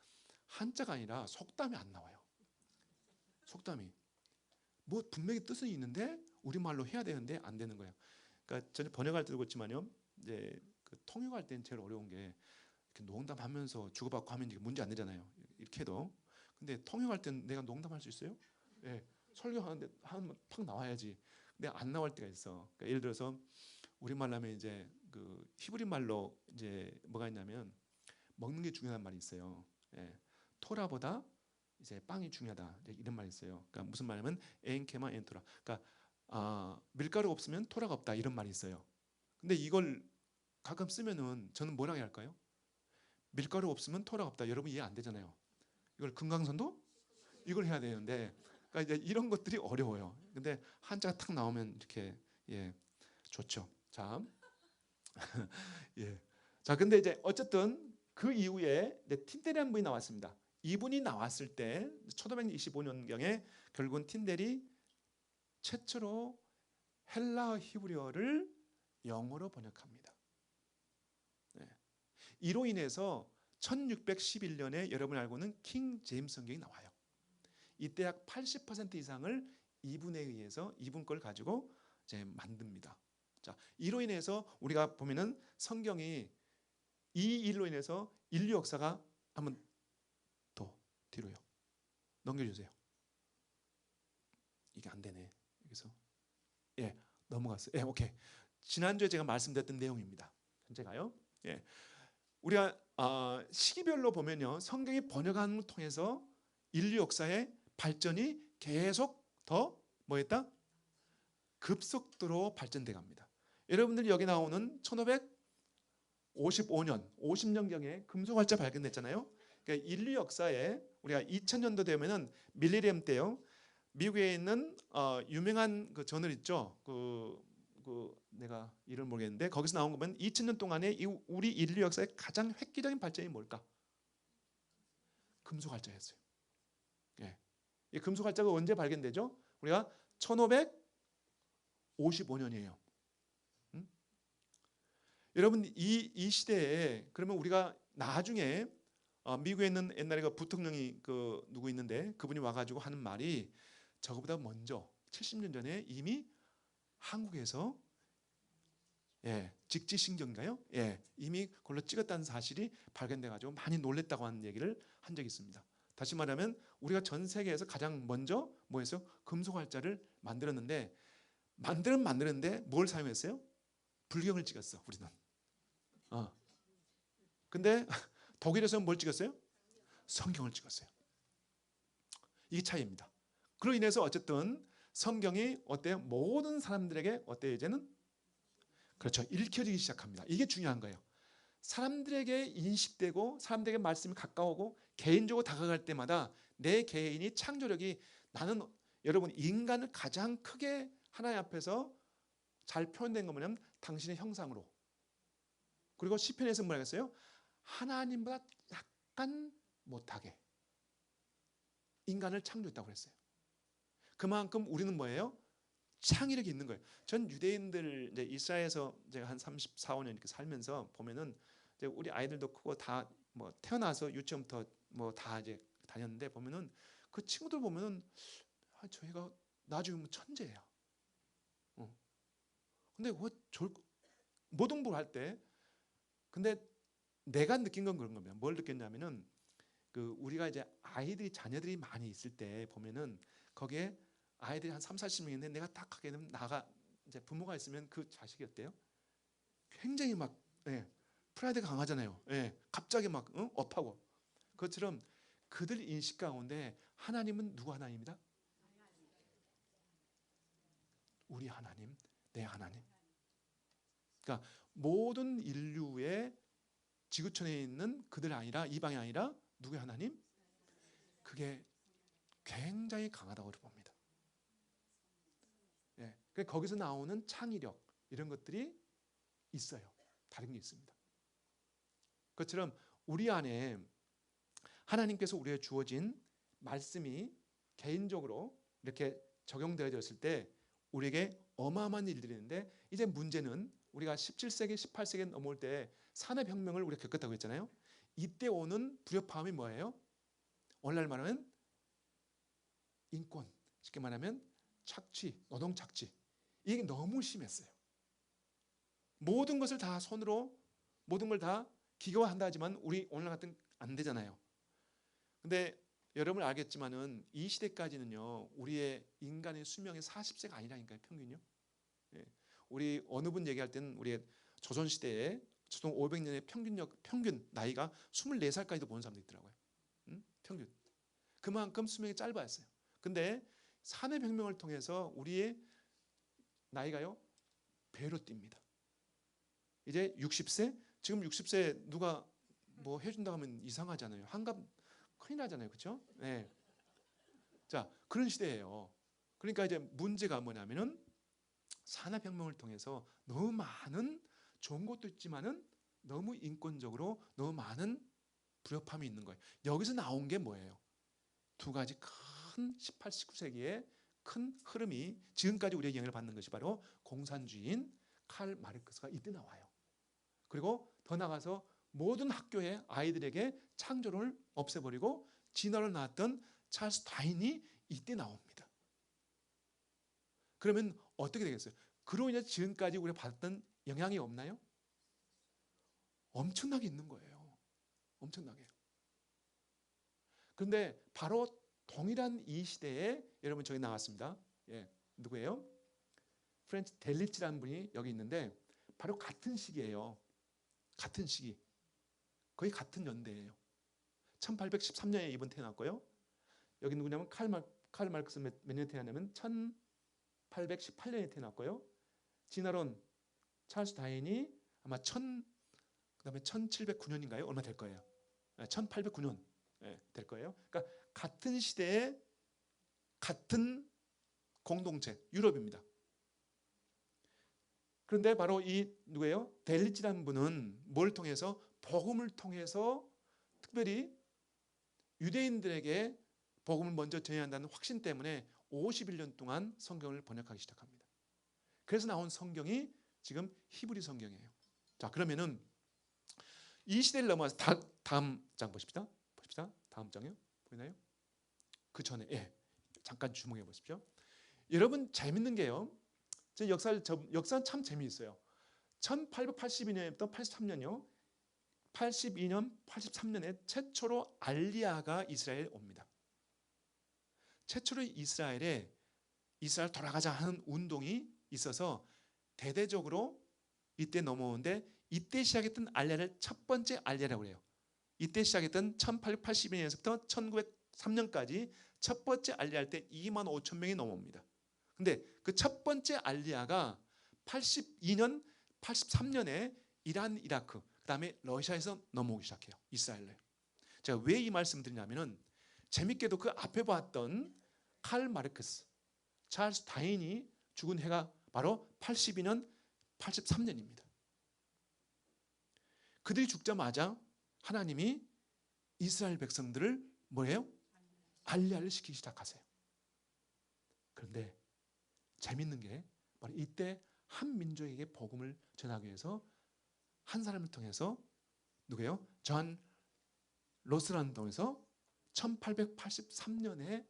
[SPEAKER 1] 한자가 아니라 속담이 안 나와요. 속담이 뭐 분명히 뜻은 있는데 우리말로 해야 되는데 안 되는 거예요. 그러니까 저는 번역할 때도 그렇지만요. 이제 그 통역할 때는 제일 어려운 게 이렇게 농담하면서 주고받고 하면 이게 문제 안 되잖아요. 이렇게 해도. 근데 통역할 때는 내가 농담할 수 있어요? 예. 설교하는데 한번 팍 나와야지. 근데 안 나올 때가 있어. 그러니까 예를 들어서 우리말로 하면 이제 그 히브리 말로 이제 뭐가 있냐면 먹는 게 중요한 말이 있어요. 예. 토라보다 이제 빵이 중요하다. 이런 말이 있어요. 그러니까 무슨 말이냐면 엔케마 엔토라. 그러니까 밀가루 없으면 토라가 없다 이런 말이 있어요. 근데 이걸 가끔 쓰면은 저는 뭐라고 해야 할까요? 밀가루 없으면 토라가 없다. 여러분 이해 안 되잖아요. 이걸 금강선도 이걸 해야 되는데 그러니까 이제 이런 것들이 어려워요. 근데 한자가 탁 나오면 이렇게 좋죠. 자, 자, 근데 이제 어쨌든 그 이후에 틴델이라는 분이 나왔습니다. 이분이 나왔을 때 1525년경에 결국은 틴델이 최초로 헬라 히브리어를 영어로 번역합니다. 이로 인해서 1611년에 여러분 알고 있는 킹 제임스 성경이 나와요. 이때 약 80% 이상을 이분에 의해서 이분 걸 가지고 이제 만듭니다. 자, 이로 인해서 우리가 보면은 성경이 이 일로 인해서 인류 역사가 한번 더 뒤로요. 넘겨주세요. 이게 안 되네. 여기서 예, 넘어갔어요. 예, 오케이. 지난주에 제가 말씀드렸던 내용입니다. 현재 가요. 예, 우리가 시기별로 보면요, 성경이 번역함을 통해서 인류 역사의 발전이 계속 더 뭐했다? 급속도로 발전돼 갑니다. 여러분들이 여기 나오는 1555년, 50년경에 금속활자 발견됐잖아요. 그러니까 인류 역사에 우리가 2000년도 되면은 밀레니엄 때요. 미국에 있는 유명한 그 저널 있죠. 내가 이름 모르겠는데 거기서 나온 거 보면 2000년 동안에 우리 인류 역사의 가장 획기적인 발전이 뭘까? 금속활자였어요. 예. 이 금속활자가 언제 발견되죠? 우리가 1555년이에요. 여러분 이 시대에 그러면 우리가 나중에 미국에 있는 옛날에 그 부통령이 그 누구 있는데 그분이 와가지고 하는 말이 저거보다 먼저 70년 전에 이미 한국에서 직지신경인가요? 이미 그걸로 찍었다는 사실이 발견돼가지고 많이 놀랬다고 하는 얘기를 한 적이 있습니다. 다시 말하면 우리가 전 세계에서 가장 먼저 뭐했어요? 금속활자를 만들었는데 만들었는데 뭘 사용했어요? 불경을 찍었어 우리는. 근데 독일에서는 뭘 찍었어요? 성경을 찍었어요. 이게 차이입니다. 그로 인해서 어쨌든 성경이 어때요? 모든 사람들에게 어때요? 이제는 그렇죠. 읽혀지기 시작합니다. 이게 중요한 거예요. 사람들에게 인식되고 사람들에게 말씀이 가까우고 개인적으로 다가갈 때마다 내 개인이 창조력이 나는 여러분 인간을 가장 크게 하나님 앞에서 잘 표현된 거 뭐냐면 당신의 형상으로. 그리고 시편에서 뭐라 했어요? 하나님보다 약간 못하게 인간을 창조했다고 그랬어요. 그만큼 우리는 뭐예요? 창의력이 있는 거예요. 전 유대인들 이제 이스라엘에서 제가 한 34, 5년 이렇게 살면서 보면은 이제 우리 아이들도 크고 다 뭐 태어나서 유치원부터 뭐 다 이제 다녔는데 보면은 그 친구들 보면은 저희가 나중에 뭐 천재야. 근데 모든 걸 할 때 근데 내가 느낀 건 그런 겁니다. 뭘 느꼈냐면은 그 우리가 이제 자녀들이 많이 있을 때 보면은 거기에 아이들이 한 3, 40명 있는데 내가 딱 하게 되면 이제 부모가 있으면 그 자식이 어때요? 굉장히 막 프라이드가 강하잖아요. 갑자기 막 업하고 그것처럼 그들 인식 가운데 하나님은 누구 하나님이다? 우리 하나님, 내 하나님. 그러니까 모든 인류의 지구촌에 있는 그들 아니라 이방이 아니라 누구의 하나님? 그게 굉장히 강하다고 봅니다. 거기서 나오는 창의력 이런 것들이 있어요. 다른 게 있습니다. 그것처럼 우리 안에 하나님께서 우리에게 주어진 말씀이 개인적으로 이렇게 적용되어졌을 때 우리에게 어마어마한 일들이 있는데 이제 문제는 우리가 17세기, 18세기 넘어올 때 산업혁명을 우리가 겪었다고 했잖아요. 이때 오는 불협화음이 뭐예요? 오늘날 말하면 인권, 쉽게 말하면 착취, 노동 착취. 이게 너무 심했어요. 모든 것을 다 손으로 모든 걸 다 기계화한다 하지만 우리 오늘날 같은 안 되잖아요. 근데 여러분 알겠지만은 이 시대까지는요. 우리의 인간의 수명이 40세가 아니라니까요. 평균요. 우리 어느 분 얘기할 때는 우리 조선 시대에 조선 500년의 평균 나이가 24살까지도 보는 사람도 있더라고요. 평균. 그만큼 수명이 짧았어요. 근데 산업혁명을 통해서 우리의 나이가요. 배로 뜁니다. 이제 60세? 지금 60세 누가 뭐 해준다고 하면 이상하잖아요. 환갑 큰일 나잖아요. 그렇죠? 네. 자, 그런 시대예요. 그러니까 이제 문제가 뭐냐면은 산업혁명을 통해서 너무 많은 좋은 것도 있지만은 너무 인권적으로 너무 많은 불협화음이 있는 거예요. 여기서 나온 게 뭐예요? 두 가지 큰 18, 19세기의 큰 흐름이 지금까지 우리의 영향을 받는 것이 바로 공산주의인 칼 마르크스가 이때 나와요. 그리고 더 나가서 모든 학교의 아이들에게 창조를 없애버리고 진화를 낳았던 찰스 다윈이 이때 나옵니다. 그러면 어떻게 되겠어요? 그로 인해 지금까지 우리가 받았던 영향이 없나요? 엄청나게 있는 거예요. 엄청나게. 그런데 바로 동일한 이 시대에 여러분 저기 나왔습니다. 예, 누구예요? 프렌치 델리치라는 분이 여기 있는데 바로 같은 시기예요. 같은 시기. 거의 같은 연대예요. 1813년에 이분 태어났고요. 여기 누구냐면 칼 마르크스 몇 년 태어났냐면 1818년에 태어났고요. 지나론 찰스 다윈이 아마 그다음에 1709년인가요? 얼마 될 거예요. 1809년 될 거예요. 그러니까 같은 시대에 같은 공동체 유럽입니다. 그런데 바로 이 누구예요? 델리치라는 분은 뭘 통해서? 복음을 통해서 특별히 유대인들에게 복음을 먼저 전해야 한다는 확신 때문에 51년 동안 성경을 번역하기 시작합니다. 그래서 나온 성경이 지금 히브리 성경이에요. 자, 그러면은 이 시대를 넘어서 다음 장 보십시다. 다음 장이요. 보이나요? 그 전에 잠깐 주목해 보십시오. 여러분 재밌는 게요. 제 역사는 참 재미있어요. 1882년부터 83년이요. 82년, 83년에 최초로 알리야가 이스라엘에 옵니다. 최초로 이스라엘 돌아가자 하는 운동이 있어서 대대적으로 이때 넘어오는데 이때 시작했던 알리야를 첫 번째 알리야라고 해요. 이때 시작했던 1882년에서부터 1903년까지 첫 번째 알리야 할 때 2만 5천 명이 넘어옵니다. 근데 그 첫 번째 알리야가 82년, 83년에 이란, 이라크, 그 다음에 러시아에서 넘어오기 시작해요. 이스라엘로. 제가 왜 이 말씀 드리냐면은 재밌게도 그 앞에 봤던 칼 마르크스, 찰스 다윈이 죽은 해가 바로 82년, 83년입니다. 그들이 죽자마자 하나님이 이스라엘 백성들을 뭐예요? 알리야를 시키기 시작하세요. 그런데 재밌는 게 바로 이때 한 민족에게 복음을 전하기 위해서 한 사람을 통해서 누구예요? 존 로스라는 통해서 1883년에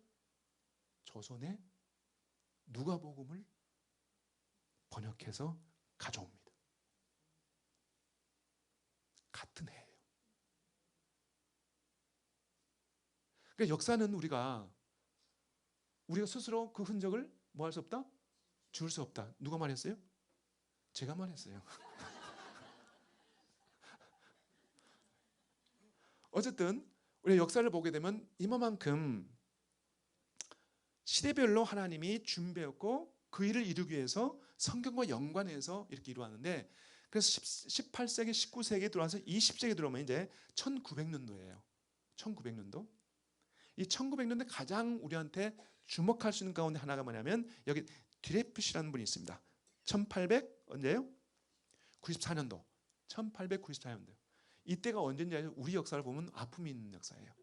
[SPEAKER 1] 조선에 누가복음을 번역해서 가져옵니다. 같은 해예요. 그러니까 역사는 우리가 스스로 그 흔적을 뭐 할 수 없다? 지울 수 없다. 누가 말했어요? 제가 말했어요. 어쨌든 우리 역사를 보게 되면 이만큼 시대별로 하나님이 준비했고 그 일을 이루기 위해서 성경과 연관해서 이렇게 이루었는데 그래서 18세기, 19세기에 들어와서 20세기에 들어오면 이제 1900년도예요. 1900년도. 이 1900년도에 가장 우리한테 주목할 수 있는 가운데 하나가 뭐냐면 여기 드레피시라는 분이 있습니다. 1800 언제요? 94년도. 1894년도. 이때가 언제인지 우리 역사를 보면 아픔이 있는 역사예요.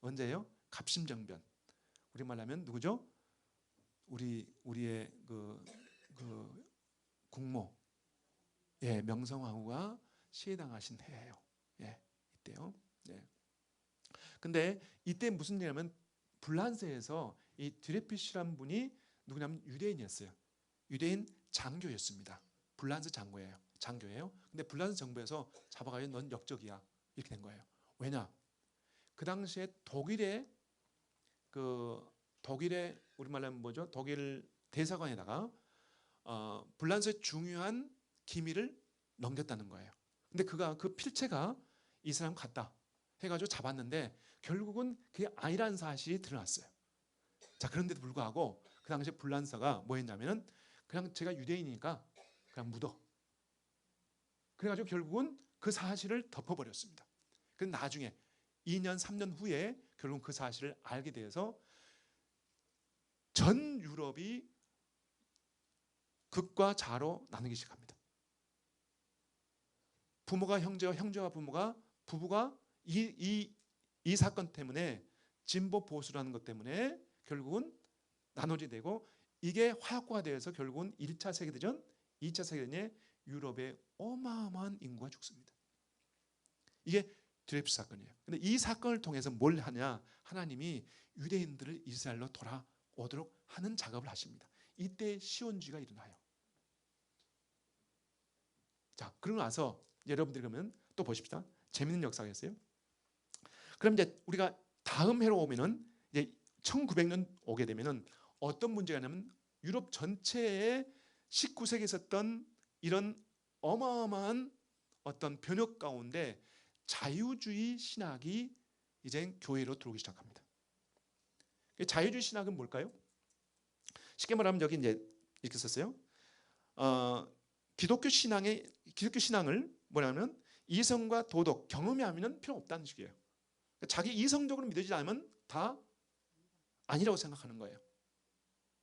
[SPEAKER 1] 언제요? 갑신정변. 우리말로 하면 누구죠? 우리의 그 국모 명성황후가 시해당하신 해예요. 이때요. 근데 이때 무슨 일이냐면 불란서에서 이 드레피시라는 분이 누구냐면 유대인이었어요. 유대인 장교였습니다. 불란서 장교예요. 근데 불란서 정부에서 잡아가지고 넌 역적이야 이렇게 된 거예요. 왜냐? 그 당시에 독일의 우리말로 하면 뭐죠? 독일 대사관에다가 불란서의 중요한 기밀을 넘겼다는 거예요. 근데 그 필체가 이 사람 같다 해가지고 잡았는데 결국은 그게 아니라는 사실이 드러났어요. 자, 그런데도 불구하고 그 당시에 불란서가 뭐 했냐면은 그냥 제가 유대인이니까 그냥 묻어. 그래가지고 결국은 그 사실을 덮어버렸습니다. 그런데 나중에 2년, 3년 후에 결국 그 사실을 알게 돼서 전 유럽이 극과 좌로 나누기 시작합니다. 부모가 형제와 형제와 부부가 이 사건 때문에 진보 보수라는 것 때문에 결국은 나눠지게 되고 이게 화약고가 되어서 결국은 1차 세계대전, 2차 세계대전에 유럽의 어마어마한 인구가 죽습니다. 이게 드레피시 사건이에요. 근데 이 사건을 통해서 뭘 하냐? 하나님이 유대인들을 이스라엘로 돌아오도록 하는 작업을 하십니다. 이때 시온주의가 일어나요. 자, 그러고 나서 여러분들이 그러면 또 보십시다. 재밌는 역사가 있어요. 그럼 이제 우리가 다음 해로 오면은 이제 1900년 오게 되면은 어떤 문제가 있냐면 유럽 전체에 19세기에 있었던 이런 어마어마한 어떤 변혁 가운데 자유주의 신학이 이제 교회로 들어오기 시작합니다. 자유주의 신학은 뭘까요? 쉽게 말하면 여기 이제 이렇게 썼어요. 기독교 신앙을 뭐냐면 이성과 도덕, 경험이 하면은 필요 없다는 식이에요. 자기 이성적으로 믿어지지 않으면 다 아니라고 생각하는 거예요.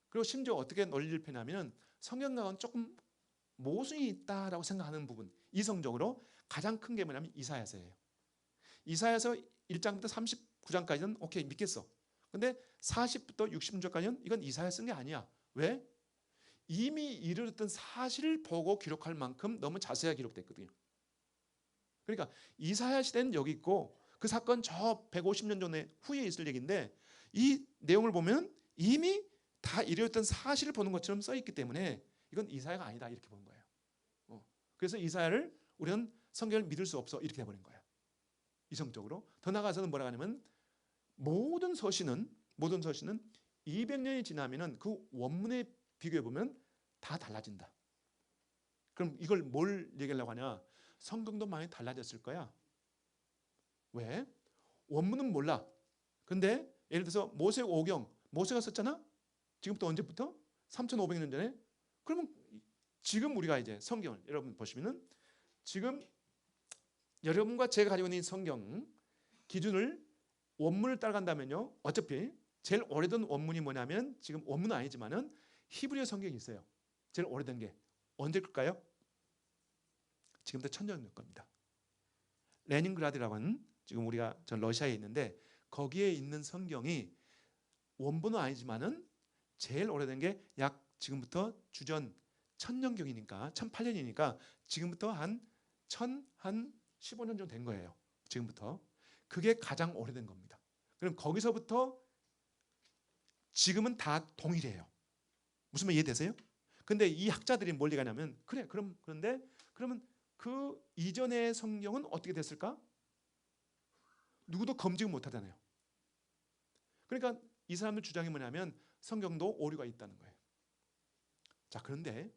[SPEAKER 1] 그리고 심지어 어떻게 논리를 펴냐면 성경과는 조금 모순이 있다라고 생각하는 부분, 이성적으로 가장 큰 게 뭐냐면 이사야서예요. 이사야서 1장부터 39장까지는 오케이 믿겠어. 근데 40부터 60절까지는 이건 이사야 쓴 게 아니야. 왜? 이미 이르렀던 사실을 보고 기록할 만큼 너무 자세하게 기록됐거든요. 그러니까 이사야 시대는 여기 있고 그 사건 저 150년 전에 후에 있을 얘기인데 이 내용을 보면 이미 다 이르렀던 사실을 보는 것처럼 써 있기 때문에 이건 이사야가 아니다 이렇게 보는 거예요. 그래서 이사야를 우리는 성경을 믿을 수 없어 이렇게 해버린 거예요. 이성적으로. 더 나아가서는 뭐라고 하냐면 모든 서신은 200년이 지나면은 그 원문에 비교해 보면 다 달라진다. 그럼 이걸 뭘 얘기하려고 하냐? 성경도 많이 달라졌을 거야. 왜? 원문은 몰라. 근데 예를 들어서 모세오경, 모세가 썼잖아? 지금부터 언제부터? 3,500년 전에? 그러면 지금 우리가 이제 성경을 여러분 보시면은 지금 여러분과 제가 가지고 있는 성경 기준을 원문을 따라간다면요. 어차피 제일 오래된 원문이 뭐냐면 지금 원문은 아니지만은 히브리어 성경이 있어요. 제일 오래된 게 언제일까요? 지금부터 천년일 겁니다. 레닌그라드라고 하는 지금 우리가 전 러시아에 있는데 거기에 있는 성경이 원본은 아니지만은 제일 오래된 게 약 지금부터 주전 1000년경이니까 1008년이니까 지금부터 한 15년 정도 된 거예요. 지금부터. 그게 가장 오래된 겁니다. 그럼 거기서부터 지금은 다 동일해요. 무슨 말 이해되세요? 근데 이 학자들이 뭘 얘기하냐면 그런데 그러면 그 이전의 성경은 어떻게 됐을까? 누구도 검증 못 하잖아요. 그러니까 이 사람들 주장이 뭐냐면 성경도 오류가 있다는 거예요. 자, 그런데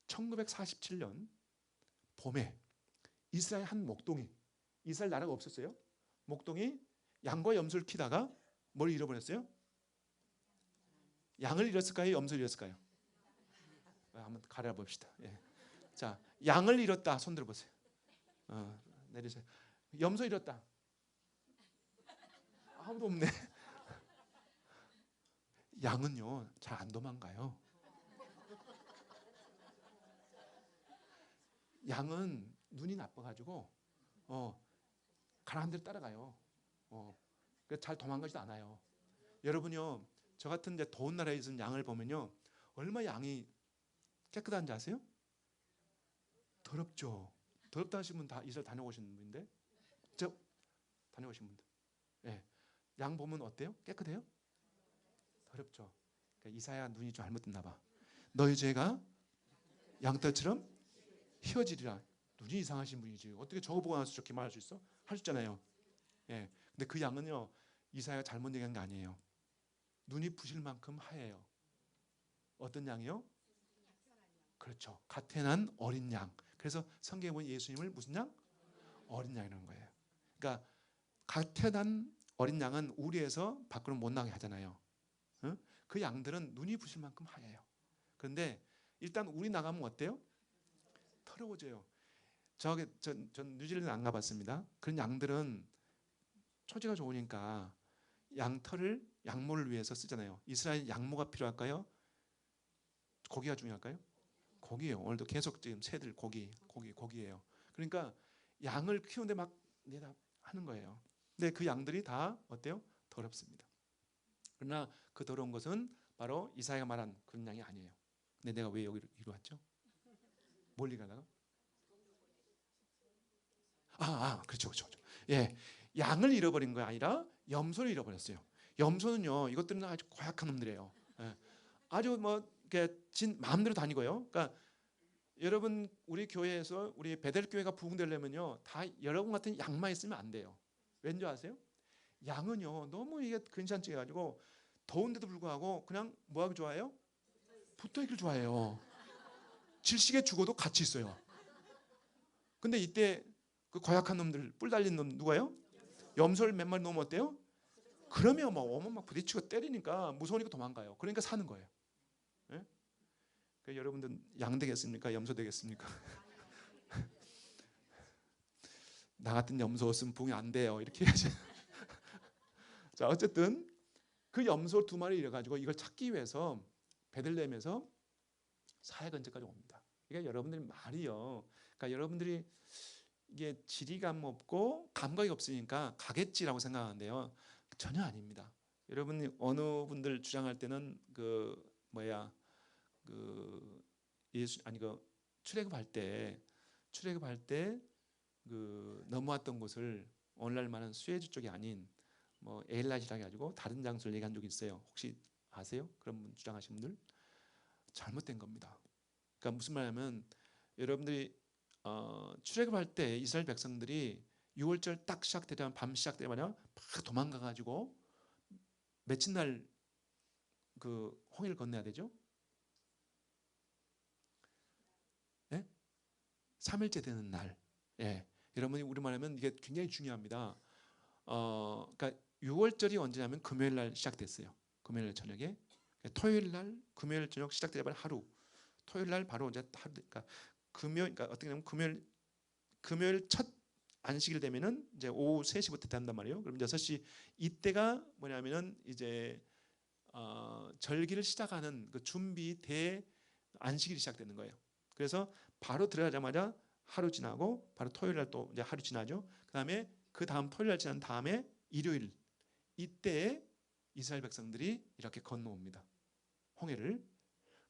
[SPEAKER 1] 1947년 봄에 이스라엘 한 목동이, 이스라엘 나라가 없었어요. 목동이 양과 염소를 키다가 뭘 잃어버렸어요? 양을 잃었을까요? 염소를 잃었을까요? 한번 가려봅시다. 예. 자, 양을 잃었다. 손 들어보세요. 내리세요. 염소 잃었다. 아무도 없네. 양은요 잘 안 도망가요. 양은 눈이 나빠가지고 가라앉을 따라가요. 잘 도망가지도 않아요. 여러분요 저 같은 이제 더운 나라에 있는 양을 보면요 얼마 양이 깨끗한지 아세요? 더럽죠. 더럽다 하시는 분 다 이스라엘 다녀오신 분인데, 저 다녀오신 분들. 예. 양 보면 어때요? 깨끗해요? 더럽죠. 그러니까 이사야 눈이 좀 잘못됐나 봐. 너희 죄가 양털처럼 희어지리라. 눈이 이상하신 분이지. 어떻게 저거 보고 나서 저렇게 말할 수 있어? 할 수 있잖아요. 예. 근데 그 양은요 이사야가 잘못 얘기한 게 아니에요. 눈이 부실 만큼 하얘요. 어떤 양이요? 그렇죠. 가태난 어린 양. 그래서 성경에 보면 예수님을 무슨 양? 어린 양이라는 거예요. 그러니까 가태난 어린 양은 우리에서 밖으로 못 나게 하잖아요. 응? 그 양들은 눈이 부실 만큼 하얘요. 그런데 일단 우리 나가면 어때요? 더러워져요. 전 뉴질랜드 안 가봤습니다. 그런 양들은 처지가 좋으니까 양털을 양모를 위해서 쓰잖아요. 이스라엘 양모가 필요할까요? 고기가 중요할까요? 고기예요. 오늘도 계속 지금 새들 고기예요. 그러니까 양을 키우는데 막 내다 하는 거예요. 근데 그 양들이 다 어때요? 더럽습니다. 그러나 그 더러운 것은 바로 이사야가 말한 그런 양이 아니에요. 근데 내가 왜 여기로 왔죠? 멀리 가다가? 그렇죠. 예, 양을 잃어버린 거 아니라 염소를 잃어버렸어요. 염소는요, 이것들은 아주 고약한 놈들이에요. 예, 아주 뭐 이렇게 마음대로 다니고요. 그러니까 여러분 우리 교회에서 우리 베델 교회가 부흥되려면요, 다 여러분 같은 양만 있으면 안 돼요. 왠지 아세요? 양은요 너무 이게 근시안증해 가지고 더운데도 불구하고 그냥 뭐 하기 좋아해요? 붙어 있길 좋아해요. 질식에 죽어도 같이 있어요. 근데 이때 그 고약한 놈들, 뿔 달린 놈 누가요? 염소를 몇 마리 놓으면 어때요? 그러면 막 어머 막 부딪히고 때리니까 무서우니까 도망가요. 그러니까 사는 거예요. 예? 그러니까 여러분들 양 되겠습니까? 염소 되겠습니까? 나 같은 염소였으면 부응이 안 돼요. 이렇게 해야지. 자, 어쨌든 그 염소 두 마리 이래가지고 이걸 찾기 위해서 베들레헴에서 사해 근처까지 옵니다. 그러니까 여러분들이 말이요. 그러니까 여러분들이 이게 지리감 없고 감각이 없으니까 가겠지라고 생각하는데요. 전혀 아닙니다. 여러분이 어느 분들 주장할 때는 그 뭐야 그 예수 아니 그 출애굽할 때 그 넘어왔던 곳을 오늘날 말하는 수에즈 쪽이 아닌 뭐 에일랏이라 해가지고 다른 장소를 얘기한 적이 있어요. 혹시 아세요? 그런 분 주장하신 분들 잘못된 겁니다. 그러니까 무슨 말이냐면 여러분들이 출애굽할 때 이스라엘 백성들이 6월절 딱 시작되자마자 밤 시작되자마자 막 도망가가지고 며칠 날 그 홍해를 건너야 되죠? 네? 3일째 되는 날. 예. 여러분이 우리 말하면 이게 굉장히 중요합니다. 그러니까 6월절이 언제냐면 금요일 날 시작됐어요. 금요일 날 저녁에. 토요일 날 금요일 저녁 시작되자마자 하루. 토요일 날 바로 이제 하루. 그러니까 그러니까 어떻게 보면 금요일 첫 안식일 되면은 이제 오후 3시부터 된단 말이에요. 그럼 6시 이때가 뭐냐면은 이제 절기를 시작하는 그 준비 대 안식일이 시작되는 거예요. 그래서 바로 들어가자마자 하루 지나고 바로 토요일 날 또 이제 하루 지나죠. 그다음에 그 다음 토요일 날 지난 다음에 일요일 이때에 이스라엘 백성들이 이렇게 건너옵니다. 홍해를.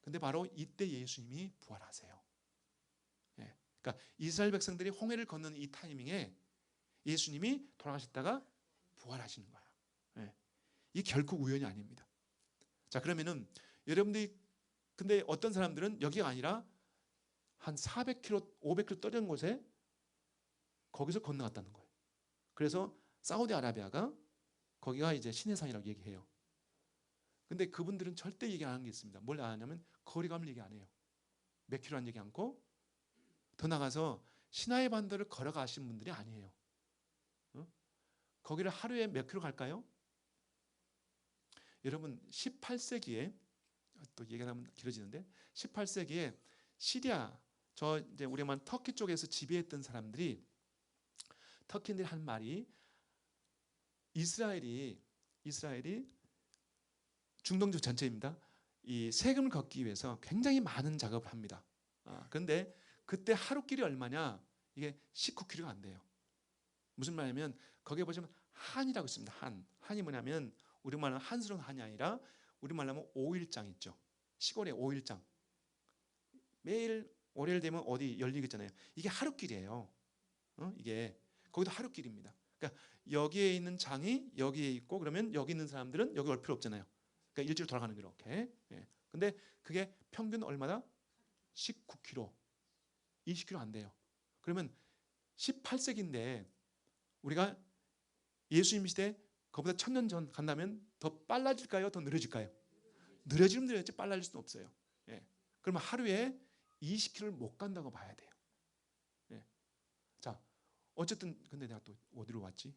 [SPEAKER 1] 근데 바로 이때 예수님이 부활하세요. 예. 그러니까 이스라엘 백성들이 홍해를 건너는 이 타이밍에 예수님이 돌아가셨다가 부활하시는 거예요. 예. 이 결코 우연이 아닙니다. 자, 그러면은 여러분들이 근데 어떤 사람들은 여기가 아니라 한 400km, 500km 떨어진 곳에 거기서 건너갔다는 거예요. 그래서 사우디아라비아가 거기가 이제 신의 산이라고 얘기해요. 근데 그분들은 절대 얘기 안 하는 게 있습니다. 뭘 안 하냐면 거리감을 얘기 안 해요. 몇 킬로라는 얘기 않고 더 나가서 시나이 반도를 걸어가신 분들이 아니에요. 거기를 하루에 몇 킬로 갈까요? 여러분 18세기에 또 얘기하면 길어지는데 18세기에 시리아 저 이제 우리가 말하는 터키 쪽에서 지배했던 사람들이 터키인들이 한 말이 이스라엘이 중동적 전체입니다. 이 세금을 걷기 위해서 굉장히 많은 작업을 합니다. 그런데 그때 하루길이 얼마냐? 이게 19km가 안 돼요. 무슨 말이냐면 거기에 보시면 한이라고 있습니다. 한이 뭐냐면 우리말로 한스러운 한이 아니라 우리말로 하면 5일장 있죠. 시골에 5일장. 매일 월요일 되면 어디 열리겠잖아요. 이게 하루길이에요. 이게 거기도 하루길입니다. 그러니까 여기에 있는 장이 여기에 있고 그러면 여기 있는 사람들은 여기 올 필요 없잖아요. 그러니까 일주일 돌아가는 게 이렇게. 예. 근데 그게 평균 얼마다? 19km, 20km 안 돼요. 그러면 18세기인데 우리가 예수님 시대 그보다 1000년 전 간다면 더 빨라질까요? 더 느려질까요? 느려지면 느려지 빨라질 수는 없어요. 예. 그러면 하루에 20km를 못 간다고 봐야 돼요. 예. 자, 어쨌든 근데 내가 또 어디로 왔지?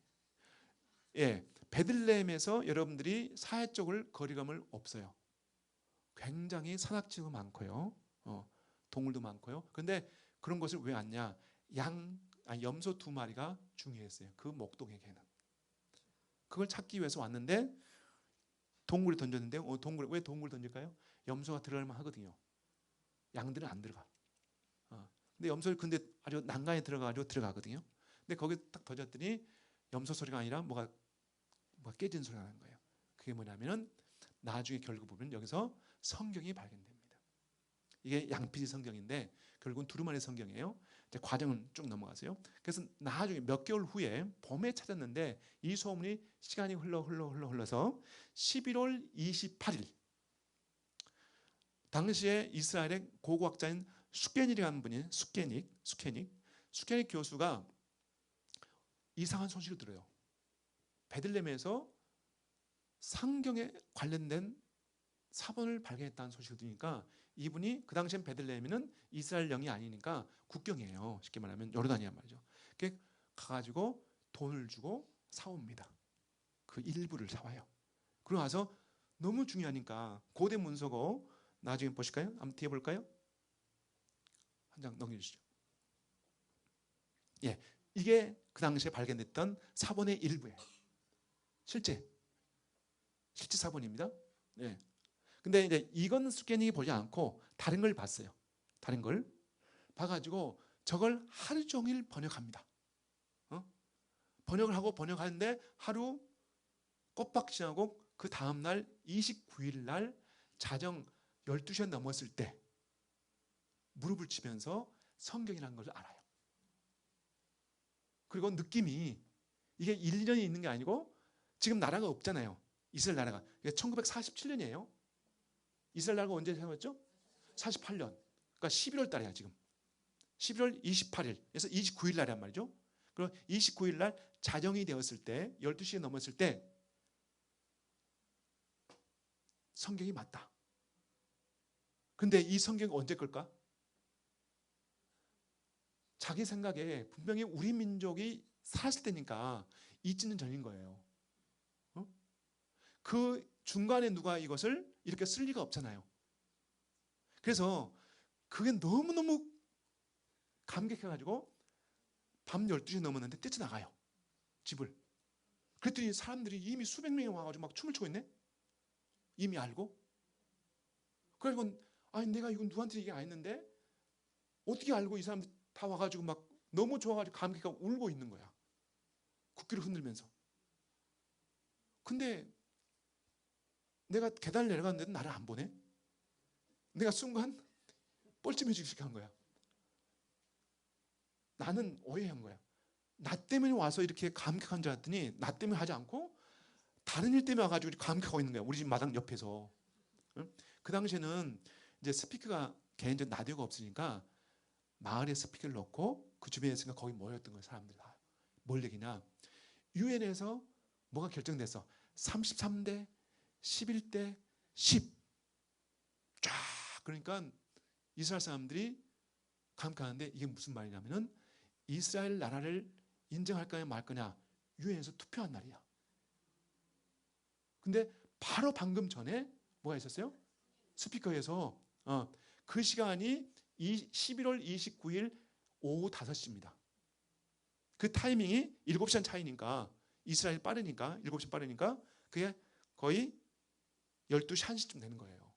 [SPEAKER 1] 예, 베들레헴에서 여러분들이 사해 쪽을 거리감을 없어요. 굉장히 산악지구 많고요. 동물도 많고요. 근데 그런 곳을 왜 왔냐? 염소 두 마리가 중요했어요. 그 목동에게는. 그걸 찾기 위해서 왔는데 동굴에 던졌는데 왜 동굴 던질까요? 염소가 들어갈만 하거든요. 양들은 안 들어가. 근데 염소를 근데 아주 난간에 들어가가지고 들어가거든요. 근데 거기 딱 던졌더니 염소 소리가 아니라 뭐가 깨진 소리가 나는 거예요. 그게 뭐냐면은 나중에 결국 보면 여기서 성경이 발견됩니다. 이게 양피지 성경인데 결국은 두루마리 성경이에요. 이제 과정은 쭉 넘어가세요. 그래서 나중에 몇 개월 후에 봄에 찾았는데 이 소문이 시간이 흘러서 11월 28일 당시에 이스라엘의 고고학자인 수케닉이라는 분이 수케닉 교수가 이상한 소식을 들어요. 베들레헴에서 상경에 관련된 사본을 발견했다는 소식을 들으니까 이분이 그 당시엔 베들레헴은 이스라엘 영이 아니니까 국경이에요. 쉽게 말하면 요르단이야 말이죠. 그게 가가지고 돈을 주고 사옵니다. 그 일부를 사와요. 그러고 나서 너무 중요하니까 고대 문서고 나중에 보실까요? 한번 뒤에 볼까요? 한 장 넘겨주시죠. 예, 이게 그 당시에 발견됐던 사본의 일부예요. 실제 사본입니다. 예. 근데 이제 이건 스캐닝이 보지 않고 다른 걸 봤어요. 다른 걸 봐가지고 저걸 하루 종일 번역합니다. 번역을 하고 번역하는데 하루 꼬박 지나고 그 다음날 29일 날 자정 12시가 넘었을 때 무릎을 치면서 성경이라는 걸 알아요. 그리고 느낌이 이게 1, 2년이 있는 게 아니고 지금 나라가 없잖아요. 이스라엘 나라가. 1947년이에요. 이스라엘 나라가 언제 세웠죠? 48년. 그러니까 11월 달이야 지금. 11월 28일. 그래서 29일 날이란 말이죠. 그리고 29일 날 자정이 되었을 때 12시에 넘었을 때 성경이 맞다. 근데 이 성경이 언제 걸까? 자기 생각에 분명히 우리 민족이 살았을 때니까 2000년 전인 거예요. 그 중간에 누가 이것을 이렇게 쓸 리가 없잖아요. 그래서 그게 너무너무 감격해가지고 밤 12시 넘었는데 뛰쳐나가요. 집을. 그랬더니 사람들이 이미 수백 명이 와가지고 막 춤을 추고 있네. 이미 알고. 그래서 아니 내가 이건 누구한테 얘기 안 했는데 어떻게 알고 이 사람들 다 와가지고 막 너무 좋아가지고 감격하고 울고 있는 거야. 국기를 흔들면서. 근데 내가 계단을 내려갔는데도 나를 안 보네. 내가 순간 뻘쭘해지기 한 거야. 나는 오해한 거야. 나 때문에 와서 이렇게 감격한 줄 알았더니 나 때문에 하지 않고 다른 일 때문에 와가지고 감격하고 있는 거야. 우리 집 마당 옆에서. 그 당시에는 이제 스피커가 개인적 라디오가 없으니까 마을에 스피커를 넣고 그 주변에 있으니까 거기 모였던 거예요. 사람들 다. 뭘 얘기냐. 유엔에서 뭐가 결정됐어. 33대 11대 10. 쫙. 그러니까 이스라엘 사람들이 감격하는데 이게 무슨 말이냐면은 이스라엘 나라를 인정할 거냐 말 거냐 유엔에서 투표한 날이야. 근데 바로 방금 전에 뭐가 있었어요? 스피커에서 그 시간이 11월 29일 오후 5시입니다. 그 타이밍이 7시간 차이니까 이스라엘이 빠르니까 7시 빠르니까 그게 거의 12시 1시쯤 되는 거예요.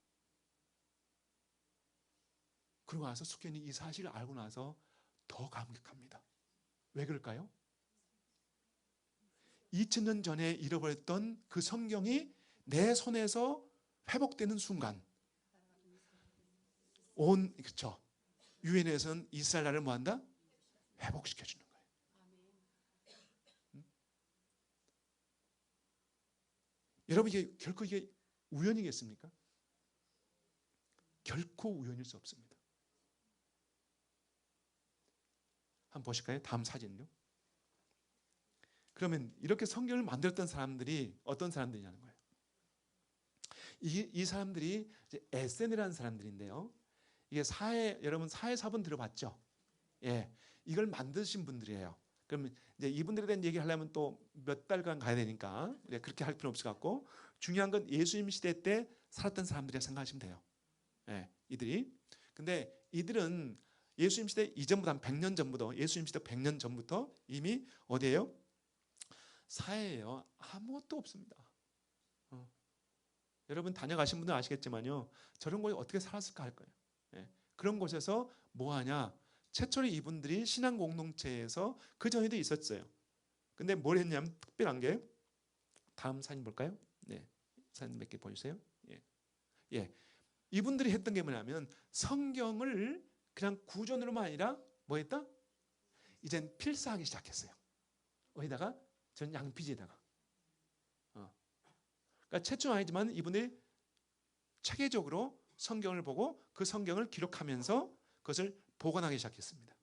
[SPEAKER 1] 그러고 나서 숙현이 이 사실을 알고 나서 더 감격합니다. 왜 그럴까요? 2000년 전에 잃어버렸던 그 성경이 내 손에서 회복되는 순간 그렇죠. 유엔에서는 이스라엘 나라를 뭐한다? 회복시켜주는 거예요. 여러분 결코 이게 우연이겠습니까? 결코 우연일 수 없습니다. 한번 보실까요? 다음 사진요. 그러면 이렇게 성경을 만들었던 사람들이 어떤 사람들이냐는 거예요. 이 사람들이 이제 에센이라는 사람들인데요. 이게 여러분 사회사본 들어봤죠? 예, 이걸 만드신 분들이에요. 그러면 이제 이분들에 대한 얘기 하려면 또 몇 달간 가야 되니까 그렇게 할 필요 없을 것 같고 중요한 건 예수님 시대 때 살았던 사람들이라 생각하시면 돼요. 예, 이들이. 근데 이들은 예수님 시대 이전부터 한 100년 전부터 예수님 시대 100년 전부터 이미 어디예요? 사회예요. 아무것도 없습니다. 여러분 다녀가신 분들 아시겠지만요. 저런 곳에 어떻게 살았을까 할 거예요. 예, 그런 곳에서 뭐 하냐? 최초로 이분들이 신앙 공동체에서 그 전에도 있었어요. 근데 뭘 했냐면 특별한 게 다음 사진 볼까요? 네, 사진 몇 개 보여주세요. 예, 이분들이 했던 게 뭐냐면 성경을 그냥 구전으로만 아니라 뭐 했다? 이젠 필사하기 시작했어요. 어디다가? 전 양피지에다가. 그러니까 최초는 아니지만 이분들이 체계적으로 성경을 보고 그 성경을 기록하면서 그것을 보관하기 시작했습니다.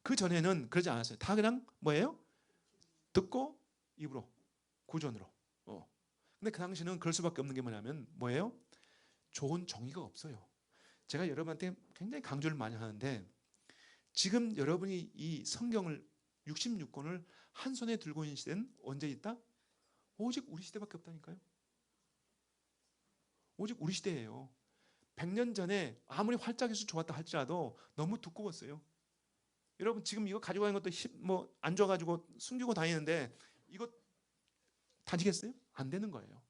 [SPEAKER 1] 그 전에는 그러지 않았어요. 다 그냥 뭐예요? 듣고 입으로 구전으로. 근데 그 당시는 그럴 수밖에 없는 게 뭐냐면 뭐예요? 좋은 정의가 없어요. 제가 여러분한테 굉장히 강조를 많이 하는데 지금 여러분이 이 성경을 66권을 한 손에 들고 있는 시대는 언제 있다? 오직 우리 시대밖에 없다니까요. 오직 우리 시대예요. 100년 전에 아무리 활짝해서 좋았다 할지라도 너무 두꺼웠어요. 여러분 지금 이거 가지고 가는 것도 안 줘가지고 숨기고 다니는데 이거 다지겠어요? 안 되는 거예요.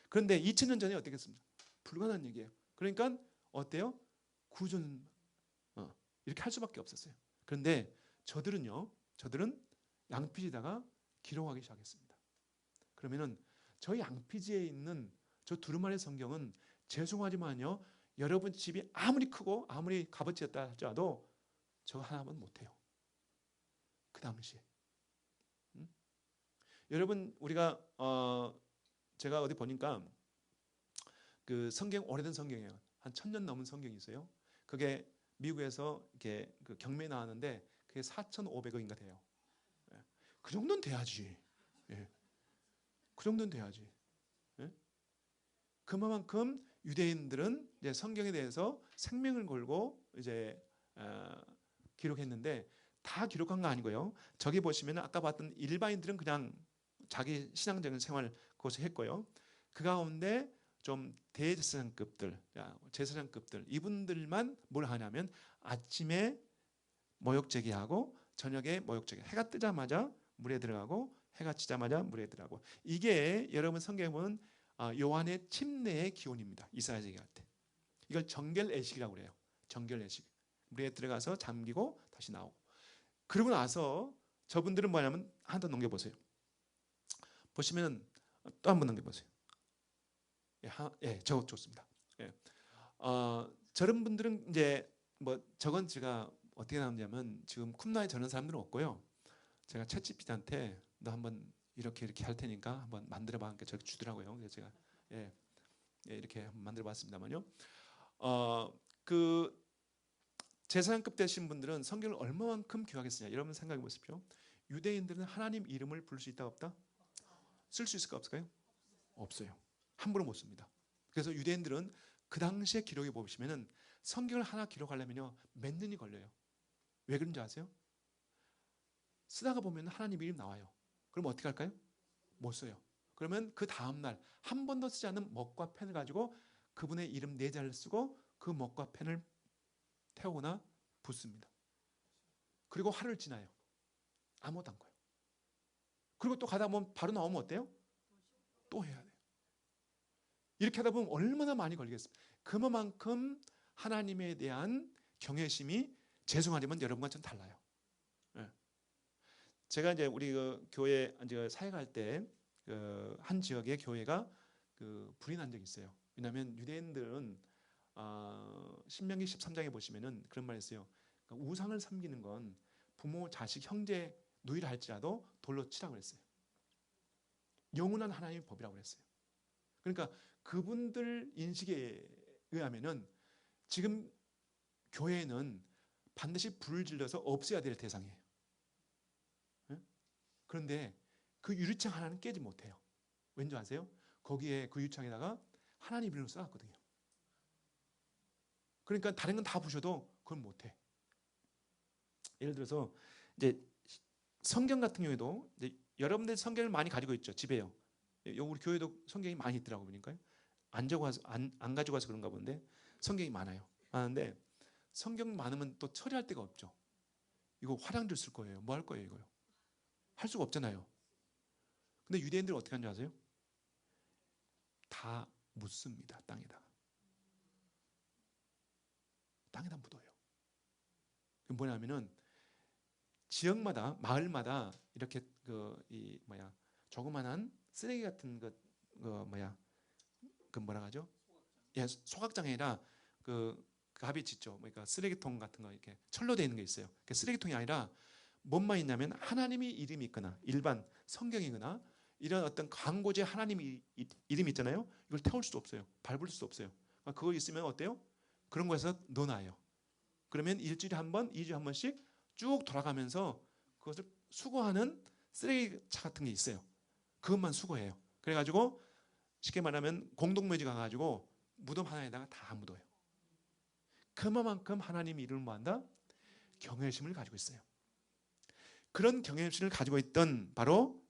[SPEAKER 1] 그런데 2000년 전에 어떻겠습니까? 불가능한 얘기예요. 그러니까 어때요? 구조는 이렇게 할 수밖에 없었어요. 그런데 저들은 양피지에다가 기록하기 시작했습니다. 그러면은 저 양피지에 있는 저 두루마리 성경은 죄송하지만요, 여러분 집이 아무리 크고 아무리 값어치였다 할지라도 저 하나만 못해요. 그 당시에. 여러분 우리가 제가 어디 보니까 그 성경 오래된 성경이에요. 한 1000년 넘은 성경이 있어요. 그게 미국에서 이렇게 그 경매에 나왔는데 그게 4,500억인가 돼요. 그 정도는 돼야지. 그 정도는 돼야지. 그만큼 유대인들은 이제 성경에 대해서 생명을 걸고 이제 기록했는데 다 기록한 거 아니고요. 저기 보시면 아까 봤던 일반인들은 그냥 자기 신앙적인 생활 그것을 했고요. 그 가운데 좀 대제사장급들, 제사장급들 이분들만 뭘 하냐면 아침에 모욕 제기하고 저녁에 모욕 제기. 해가 뜨자마자 물에 들어가고 해가 지자마자 물에 들어가고. 이게 여러분 성경에 보면 요한의 침례의 기원입니다. 이사야 제기할 때. 이걸 정결례식이라고 그래요. 정결례식. 물에 들어가서 잠기고 다시 나오고. 그러고 나서 저분들은 뭐냐면 하나 더 넘겨보세요. 보시면 또 한 번 넘겨보세요. 저거 좋습니다. 저런 분들은 이제 저건 제가 어떻게 나왔냐면 지금 쿰나에 저런 사람들은 없고요. 제가 챗GPT한테 너 한번 이렇게 할 테니까 한번 만들어봐. 그러니까 저렇게 주더라고요. 그래서 제가 이렇게 한번 만들어봤습니다만요. 그 제사장급 되신 분들은 성경을 얼마만큼 기억하겠느냐. 여러분 생각해 보십시오. 유대인들은 하나님 이름을 부를 수 있다 없다? 쓸 수 있을까 없을까요? 없어요. 함부로 못 씁니다. 그래서 유대인들은 그 당시에 기록해 보시면은 성경을 하나 기록하려면요 몇 년이 걸려요. 왜 그런지 아세요? 쓰다가 보면 하나님 이름 나와요. 그럼 어떻게 할까요? 못 써요. 그러면 그 다음날 한 번도 쓰지 않은 먹과 펜을 가지고 그분의 이름 4자를 쓰고 그 먹과 펜을 태우거나 붓습니다. 그리고 하루를 지나요. 아무것도 안 거예요. 그리고 또 가다 보면 바로 나오면 어때요? 또 해야 돼요. 이렇게 하다 보면 얼마나 많이 걸리겠습니까? 그만큼 하나님에 대한 경외심이 죄송하지만 여러분과 좀 달라요. 제가 이제 우리 그 교회 이제 사역할 때 한 지역의 교회가 불이 난 적이 있어요. 왜냐하면 유대인들은 신명기 13장에 보시면은 그런 말이 있어요. 그러니까 우상을 섬기는 건 부모, 자식, 형제, 누이를 할지라도 돌로 치라고 그랬어요. 영원한 하나님의 법이라고 그랬어요. 그러니까 그분들 인식에 의하면은 지금 교회는 반드시 불을 질러서 없애야 될 대상이에요. 그런데 그 유리창 하나는 깨지 못해요. 왠지 아세요? 거기에 그 유리창에다가 하나님 이름을 써놨거든요. 그러니까 다른 건 다 부셔도 그건 못해. 예를 들어서 이제 성경 같은 경우에도 이제 여러분들 성경을 많이 가지고 있죠. 집에요. 우리 교회도 성경이 많이 있더라고 보니까요. 안 가지고 와서 그런가 본데 성경이 많아요. 많은데 성경 많으면 또 처리할 데가 없죠. 이거 화장실 쓸 거예요. 뭐 할 거예요 이거요? 할 수가 없잖아요. 근데 유대인들은 어떻게 하는지 아세요? 다 묻습니다. 땅에다가 묻어요. 그 뭐냐면은 지역마다 마을마다 이렇게 조그만한 쓰레기 같은 그 뭐라 하죠? 소각장이 아니라 그 가비지 있죠. 그러니까 쓰레기통 같은 거 이렇게 철로 되어 있는 게 있어요. 쓰레기통이 아니라 뭔만 있냐면 하나님의 이름이 있거나 일반 성경이거나 이런 어떤 광고제 하나님의 이름이 있잖아요. 이걸 태울 수 없어요. 밟을 수 없어요. 그거 있으면 어때요? 그런 거에서 넣어놔요. 그러면 일주일에 한 번, 2주에 한 번씩 쭉 돌아가면서 그것을 수거하는 쓰레기차 같은 게 있어요. 그것만 수거해요. 그래가지고 쉽게 말하면 공동묘지 가가지고 무덤 하나에다가 다 묻어요. 그만큼 하나님 이름을 뭐한다? 경외심을 가지고 있어요. 그런 경외심을 가지고 있던 바로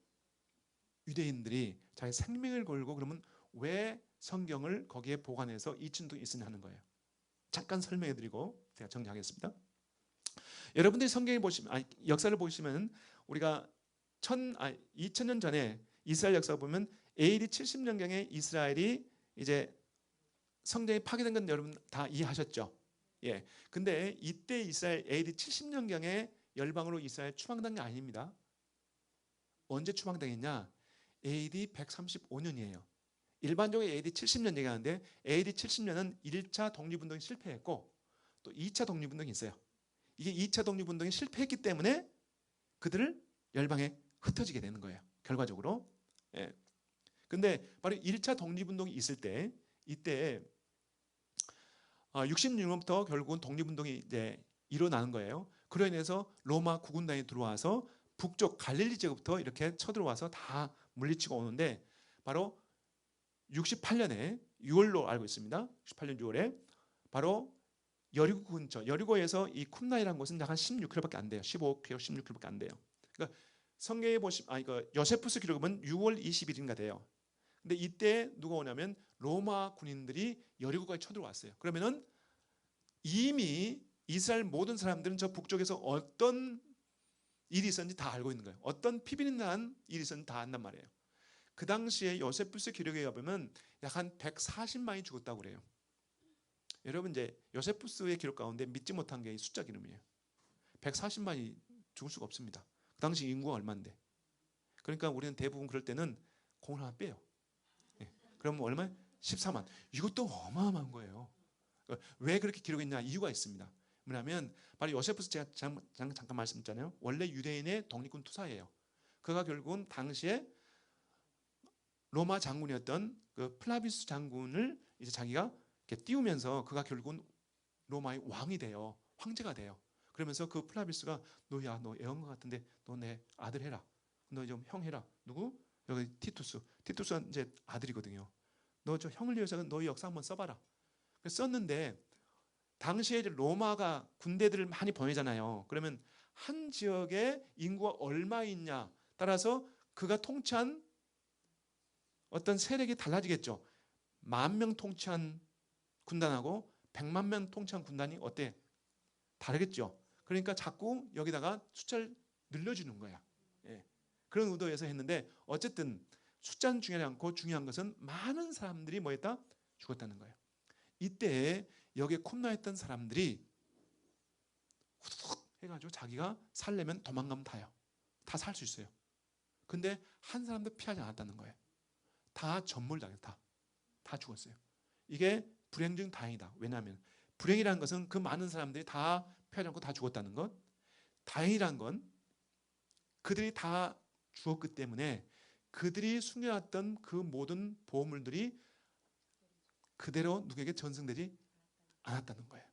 [SPEAKER 1] 유대인들이 자기 생명을 걸고 그러면 왜 성경을 거기에 보관해서 2000도 있으냐 하는 거예요. 잠깐 설명해드리고 제가 정리하겠습니다. 여러분들이 성경에 보시면 역사를 보시면 우리가 2000년 전에 이스라엘 역사 보면 AD 70년경에 이스라엘이 이제 성전이 파괴된 건 여러분 다 이해하셨죠? 예. 근데 이때 이스라엘 AD 70년경에 열방으로 이스라엘 추방된 게 아닙니다. 언제 추방당했냐? AD 135년이에요. 일반적으로 AD 70년 얘기하는데 AD 70년은 1차 독립운동이 실패했고 또 2차 독립운동이 있어요. 이게 2차 독립운동이 실패했기 때문에 그들을 열방에 흩어지게 되는 거예요. 결과적으로. 예. 근데 바로 1차 독립운동이 있을 때 이때 66년부터 결국은 독립운동이 이제 일어나는 거예요. 그로 인해서 로마 구군단이 들어와서 북쪽 갈릴리 지역부터 이렇게 쳐들어와서 다 물리치고 오는데 바로 68년에 6월로 알고 있습니다. 68년 6월에 바로 여리고 근처, 여리고에서 이 쿰나이라는 곳은 약 한 16km밖에 안 돼요. 15km, 16km밖에 안 돼요. 그러니까 성경에 보시면 요세푸스 기록을 보면 6월 20일인가 돼요. 근데 이때 누가 오냐면 로마 군인들이 여리고까지 쳐들어왔어요. 그러면은 이미 이스라엘 모든 사람들은 저 북쪽에서 어떤 일이 있었는지 다 알고 있는 거예요. 어떤 피비린난 일이 있었는지 다 안단 말이에요. 그 당시에 요세푸스 기록에 보면 약 한 140만이 죽었다고 그래요. 여러분 이제 요세푸스의 기록 가운데 믿지 못한 게 숫자 기름이에요. 140만이 죽을 수가 없습니다. 그 당시 인구가 얼마인데. 그러니까 우리는 대부분 그럴 때는 공을 하나 빼요. 예. 그러면 얼마? 14만. 이것도 어마어마한 거예요. 왜 그렇게 기록했냐? 이유가 있습니다. 뭐냐면 바로 요세푸스 제가 잠깐 말씀드렸잖아요. 원래 유대인의 독립군 투사예요. 그가 결국은 당시에 로마 장군이었던 그 플라비우스 장군을 이제 자기가 이렇게 띄우면서 그가 결국은 로마의 왕이 돼요. 황제가 돼요. 그러면서 그 플라비우스가 너 애원 것 같은데 너 내 아들 해라. 너 좀 형 해라. 누구? 여기 티투스. 티투스가 이제 아들이거든요. 너 저 형을 위해서 너의 역사 한번 써봐라. 그래서 썼는데 당시에 이제 로마가 군대들을 많이 보내잖아요. 그러면 한 지역에 인구가 얼마 있냐 따라서 그가 통치한 어떤 세력이 달라지겠죠. 10,000명 통치한 군단하고 100만 명 통치한 군단이 어때? 다르겠죠. 그러니까 자꾸 여기다가 숫자를 늘려주는 거야. 예. 그런 의도에서 했는데 어쨌든 숫자는 중요하지 않고 중요한 것은 많은 사람들이 뭐했다? 죽었다는 거예요. 이때 여기에 콤나했던 사람들이 후둑 해가지고 자기가 살려면 도망가면 다요. 다 살 수 있어요. 근데 한 사람도 피하지 않았다는 거예요. 다 전몰당했다. 다 죽었어요. 이게 불행 중 다행이다. 왜냐하면 불행이라는 것은 그 많은 사람들이 다 피하지 않고 다 죽었다는 것. 다행이라는 건 그들이 다 죽었기 때문에 그들이 숨겨놨던 그 모든 보물들이 그대로 누구에게 전승되지 않았다는 거예요.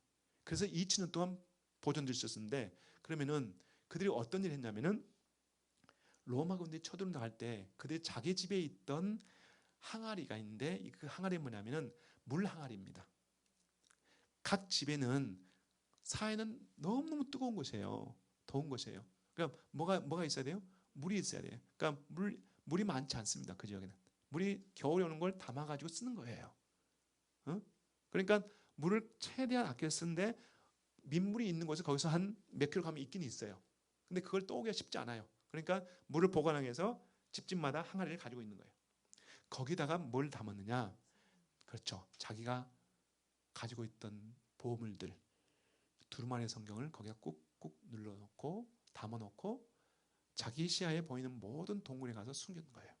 [SPEAKER 1] 그래서 2000년 동안 보존될 수 있었는데 그러면은 그들이 어떤 일을 했냐면은 로마 군대에 쳐들어갈 때 그들이 자기 집에 있던 항아리가 있는데 그 항아리 뭐냐면은 물 항아리입니다. 각 집에는 사회는 너무너무 뜨거운 곳이에요. 더운 곳이에요. 그러니까 뭐가 있어야 돼요? 물이 있어야 돼요. 그러니까 물이 많지 않습니다. 그 지역에는. 물이 겨울에 오는 걸 담아가지고 쓰는 거예요. 어? 그러니까 물을 최대한 아껴 쓰는데 민물이 있는 곳에 거기서 한 몇 킬로 가면 있긴 있어요. 근데 그걸 떠오기가 쉽지 않아요. 그러니까 물을 보관하기 위해서 집집마다 항아리를 가지고 있는 거예요. 거기다가 뭘 담았느냐? 그렇죠. 자기가 가지고 있던 보물들, 두루마리 성경을 거기에 꾹꾹 눌러놓고 담아놓고 자기 시야에 보이는 모든 동굴에 가서 숨긴 거예요.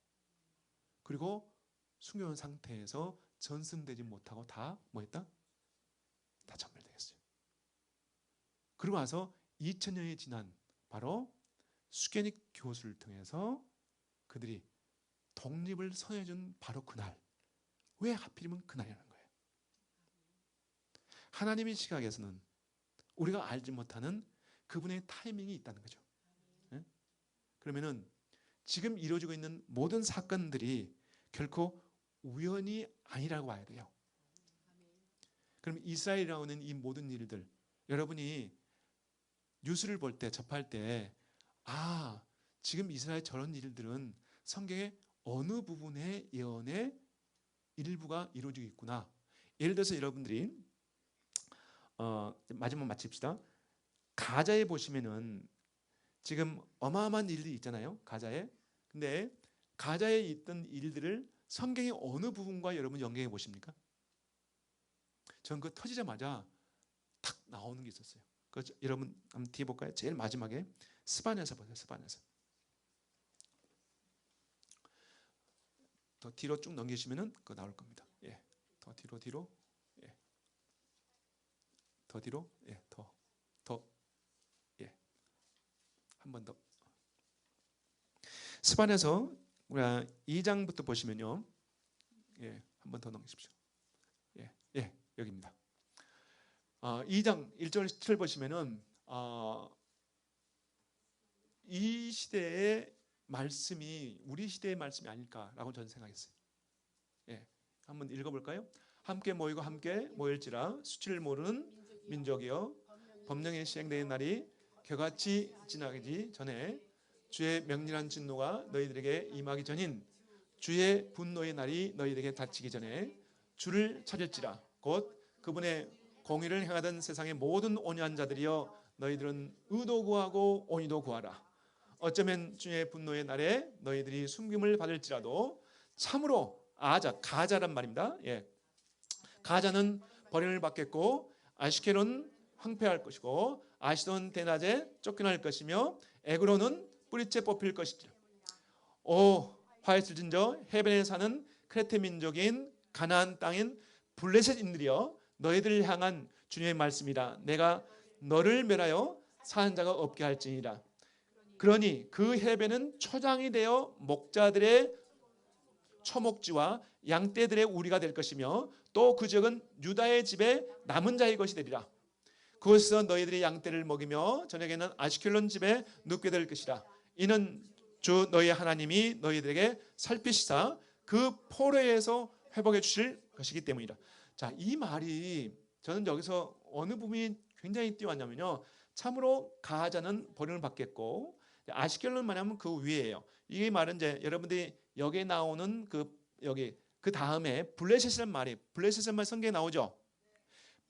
[SPEAKER 1] 그리고 숨겨놓은 상태에서 전승되지 못하고 다 뭐했다? 다 전멸되겠어요. 그리고 와서 2000년이 지난 바로 수게닉 교수를 통해서 그들이 독립을 선언해준 바로 그날. 왜 하필이면 그날이라는 거예요. 하나님의 시각에서는 우리가 알지 못하는 그분의 타이밍이 있다는 거죠. 네? 그러면은 지금 이루어지고 있는 모든 사건들이 결코 우연이 아니라고 봐야 돼요. 그럼 이스라엘이라고 하는 이 모든 일들, 여러분이 뉴스를 볼 때, 접할 때, 지금 이스라엘 저런 일들은 성경의 어느 부분의 예언의 일부가 이루어지고 있구나. 예를 들어서 여러분들이 마지막 마칩시다. 가자에 보시면은 지금 어마어마한 일들이 있잖아요. 가자에. 근데 가자에 있던 일들을 성경의 어느 부분과 여러분 연결해 보십니까? 전 그 터지자마자 탁 나오는 게 있었어요. 여러분 한번 뒤에 볼까요? 제일 마지막에 스바냐서 보세요. 스바냐서. 더 뒤로 쭉 넘기시면은 그거 나올 겁니다. 예, 더 뒤로, 예, 더 뒤로, 예, 더, 예, 한 번 더. 스바냐서 우리가 2장부터 보시면요, 예, 한 번 더 넘기십시오. 예, 여기입니다. 2장 1절 7절 보시면은 이 시대의 말씀이 우리 시대의 말씀이 아닐까라고 저는 생각했어요. 예, 한번 읽어볼까요? 함께 모이고 함께 모일지라 수치를 모르는 민족이여 법령이 시행되는 날이 겨같이 지나기 전에 주의 명렬한 진노가 너희들에게 임하기 전인 주의 분노의 날이 너희들에게 닥치기 전에 주를 찾을지라. 곧 그분의 공의를 행하던 세상의 모든 온유한 자들이여 너희들은 의도 구하고 온유도 구하라. 어쩌면 주의 분노의 날에 너희들이 숨김을 받을지라도 참으로 가자란 말입니다. 예, 가자는 버림을 받겠고 아시켈은 황폐할 것이고 아시돈 대낮에 쫓겨날 것이며 에그론은 뿌리째 뽑힐 것이지라. 오 화했을진저 해변에 사는 크레테 민족인 가나안 땅인 블레셋인들이여 너희들을 향한 주님의 말씀이라. 내가 너를 멸하여 사는 자가 없게 할지니라. 그러니 그 해변은 초장이 되어 목자들의 초목지와 양떼들의 우리가 될 것이며 또 그 지역은 유다의 집에 남은 자의 것이 되리라. 그곳에서 너희들이 양떼를 먹이며 저녁에는 아시켈론 집에 눕게 될 것이라. 이는 주 너희 하나님이 너희들에게 살피시사 그 포로에서 회복해 주실 것이기 때문이라. 자, 이 말이 저는 여기서 어느 부분이 굉장히 띄웠냐면요, 참으로 가자는 버림을 받겠고 아시켈론 말하면 그 위에요. 이 말은 이제 여러분들이 여기에 나오는 그 다음에 블레셋이라는 말이 블레셋이라는 말 성경에 나오죠.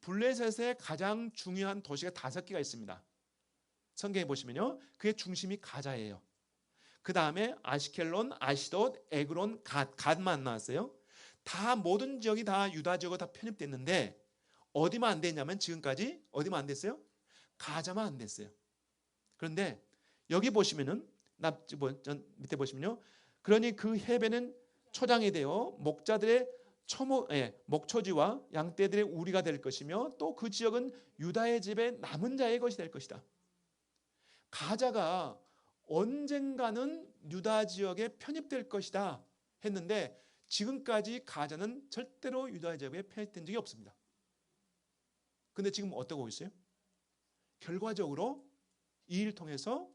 [SPEAKER 1] 블레셋의 가장 중요한 도시가 5개가 있습니다. 성경에 보시면요, 그의 중심이 가자예요. 그 다음에 아시켈론, 아시돗, 에그론, 갓만 나왔어요. 다 모든 지역이 다 유다 지역으로 다 편입됐는데 어디만 안 됐냐면 지금까지 어디만 안 됐어요? 가자만 안 됐어요. 그런데 여기 보시면은 밑에 보시면요, 그러니 그 해변은 초장이 되어 목자들의 목초지와 양떼들의 우리가 될 것이며 또 그 지역은 유다의 집에 남은 자의 것이 될 것이다. 가자가 언젠가는 유다 지역에 편입될 것이다 했는데 지금까지 가자는 절대로 유다 지역에 편입된 적이 없습니다. 근데 지금 어떠고 있어요? 결과적으로 이 일을 통해서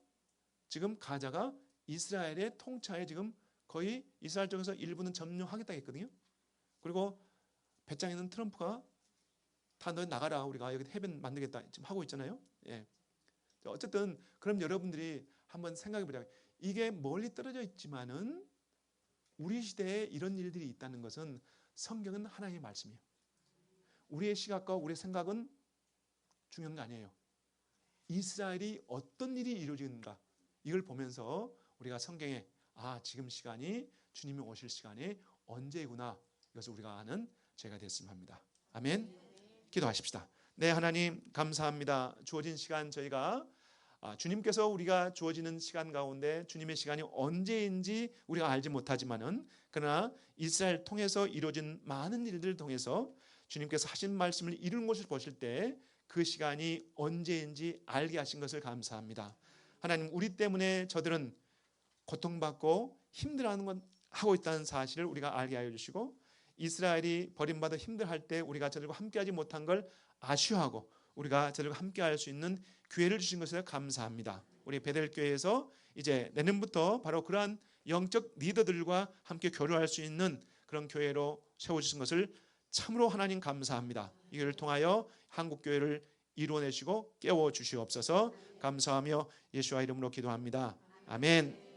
[SPEAKER 1] 지금 가자가 이스라엘의 통치하에 지금 거의 이스라엘 쪽에서 일부는 점령하겠다 했거든요. 그리고 배짱 있는 트럼프가 다 너 나가라, 우리가 여기 해변 만들겠다 지금 하고 있잖아요. 예. 어쨌든 그럼 여러분들이 한번 생각해 보자. 이게 멀리 떨어져 있지만은 우리 시대에 이런 일들이 있다는 것은 성경은 하나님의 말씀이에요. 우리의 시각과 우리의 생각은 중요한 게 아니에요. 이스라엘이 어떤 일이 이루어지는가 이걸 보면서 우리가 성경에 지금 시간이 주님이 오실 시간이 언제구나 이것을 우리가 아는 죄가 됐으면 합니다. 아멘. 기도하십시다. 네, 하나님 감사합니다. 주어진 시간 저희가 주님께서 우리가 주어지는 시간 가운데 주님의 시간이 언제인지 우리가 알지 못하지만은 그러나 이스라엘 통해서 이루어진 많은 일들을 통해서 주님께서 하신 말씀을 이룬 것을 보실 때 그 시간이 언제인지 알게 하신 것을 감사합니다. 하나님, 우리 때문에 저들은 고통받고 힘들어하는 건 하고 있다는 사실을 우리가 알게 하여 주시고 이스라엘이 버림받아 힘들어할 때 우리가 저들과 함께하지 못한 걸 아쉬워하고 우리가 저들과 함께할 수 있는 기회를 주신 것을 감사합니다. 우리 베델교회에서 이제 내년부터 바로 그러한 영적 리더들과 함께 교류할 수 있는 그런 교회로 세워주신 것을 참으로 하나님 감사합니다. 이를 통하여 한국교회를 이루어내시고 깨워주시옵소서. 감사하며 예수와 이름으로 기도합니다. 아멘.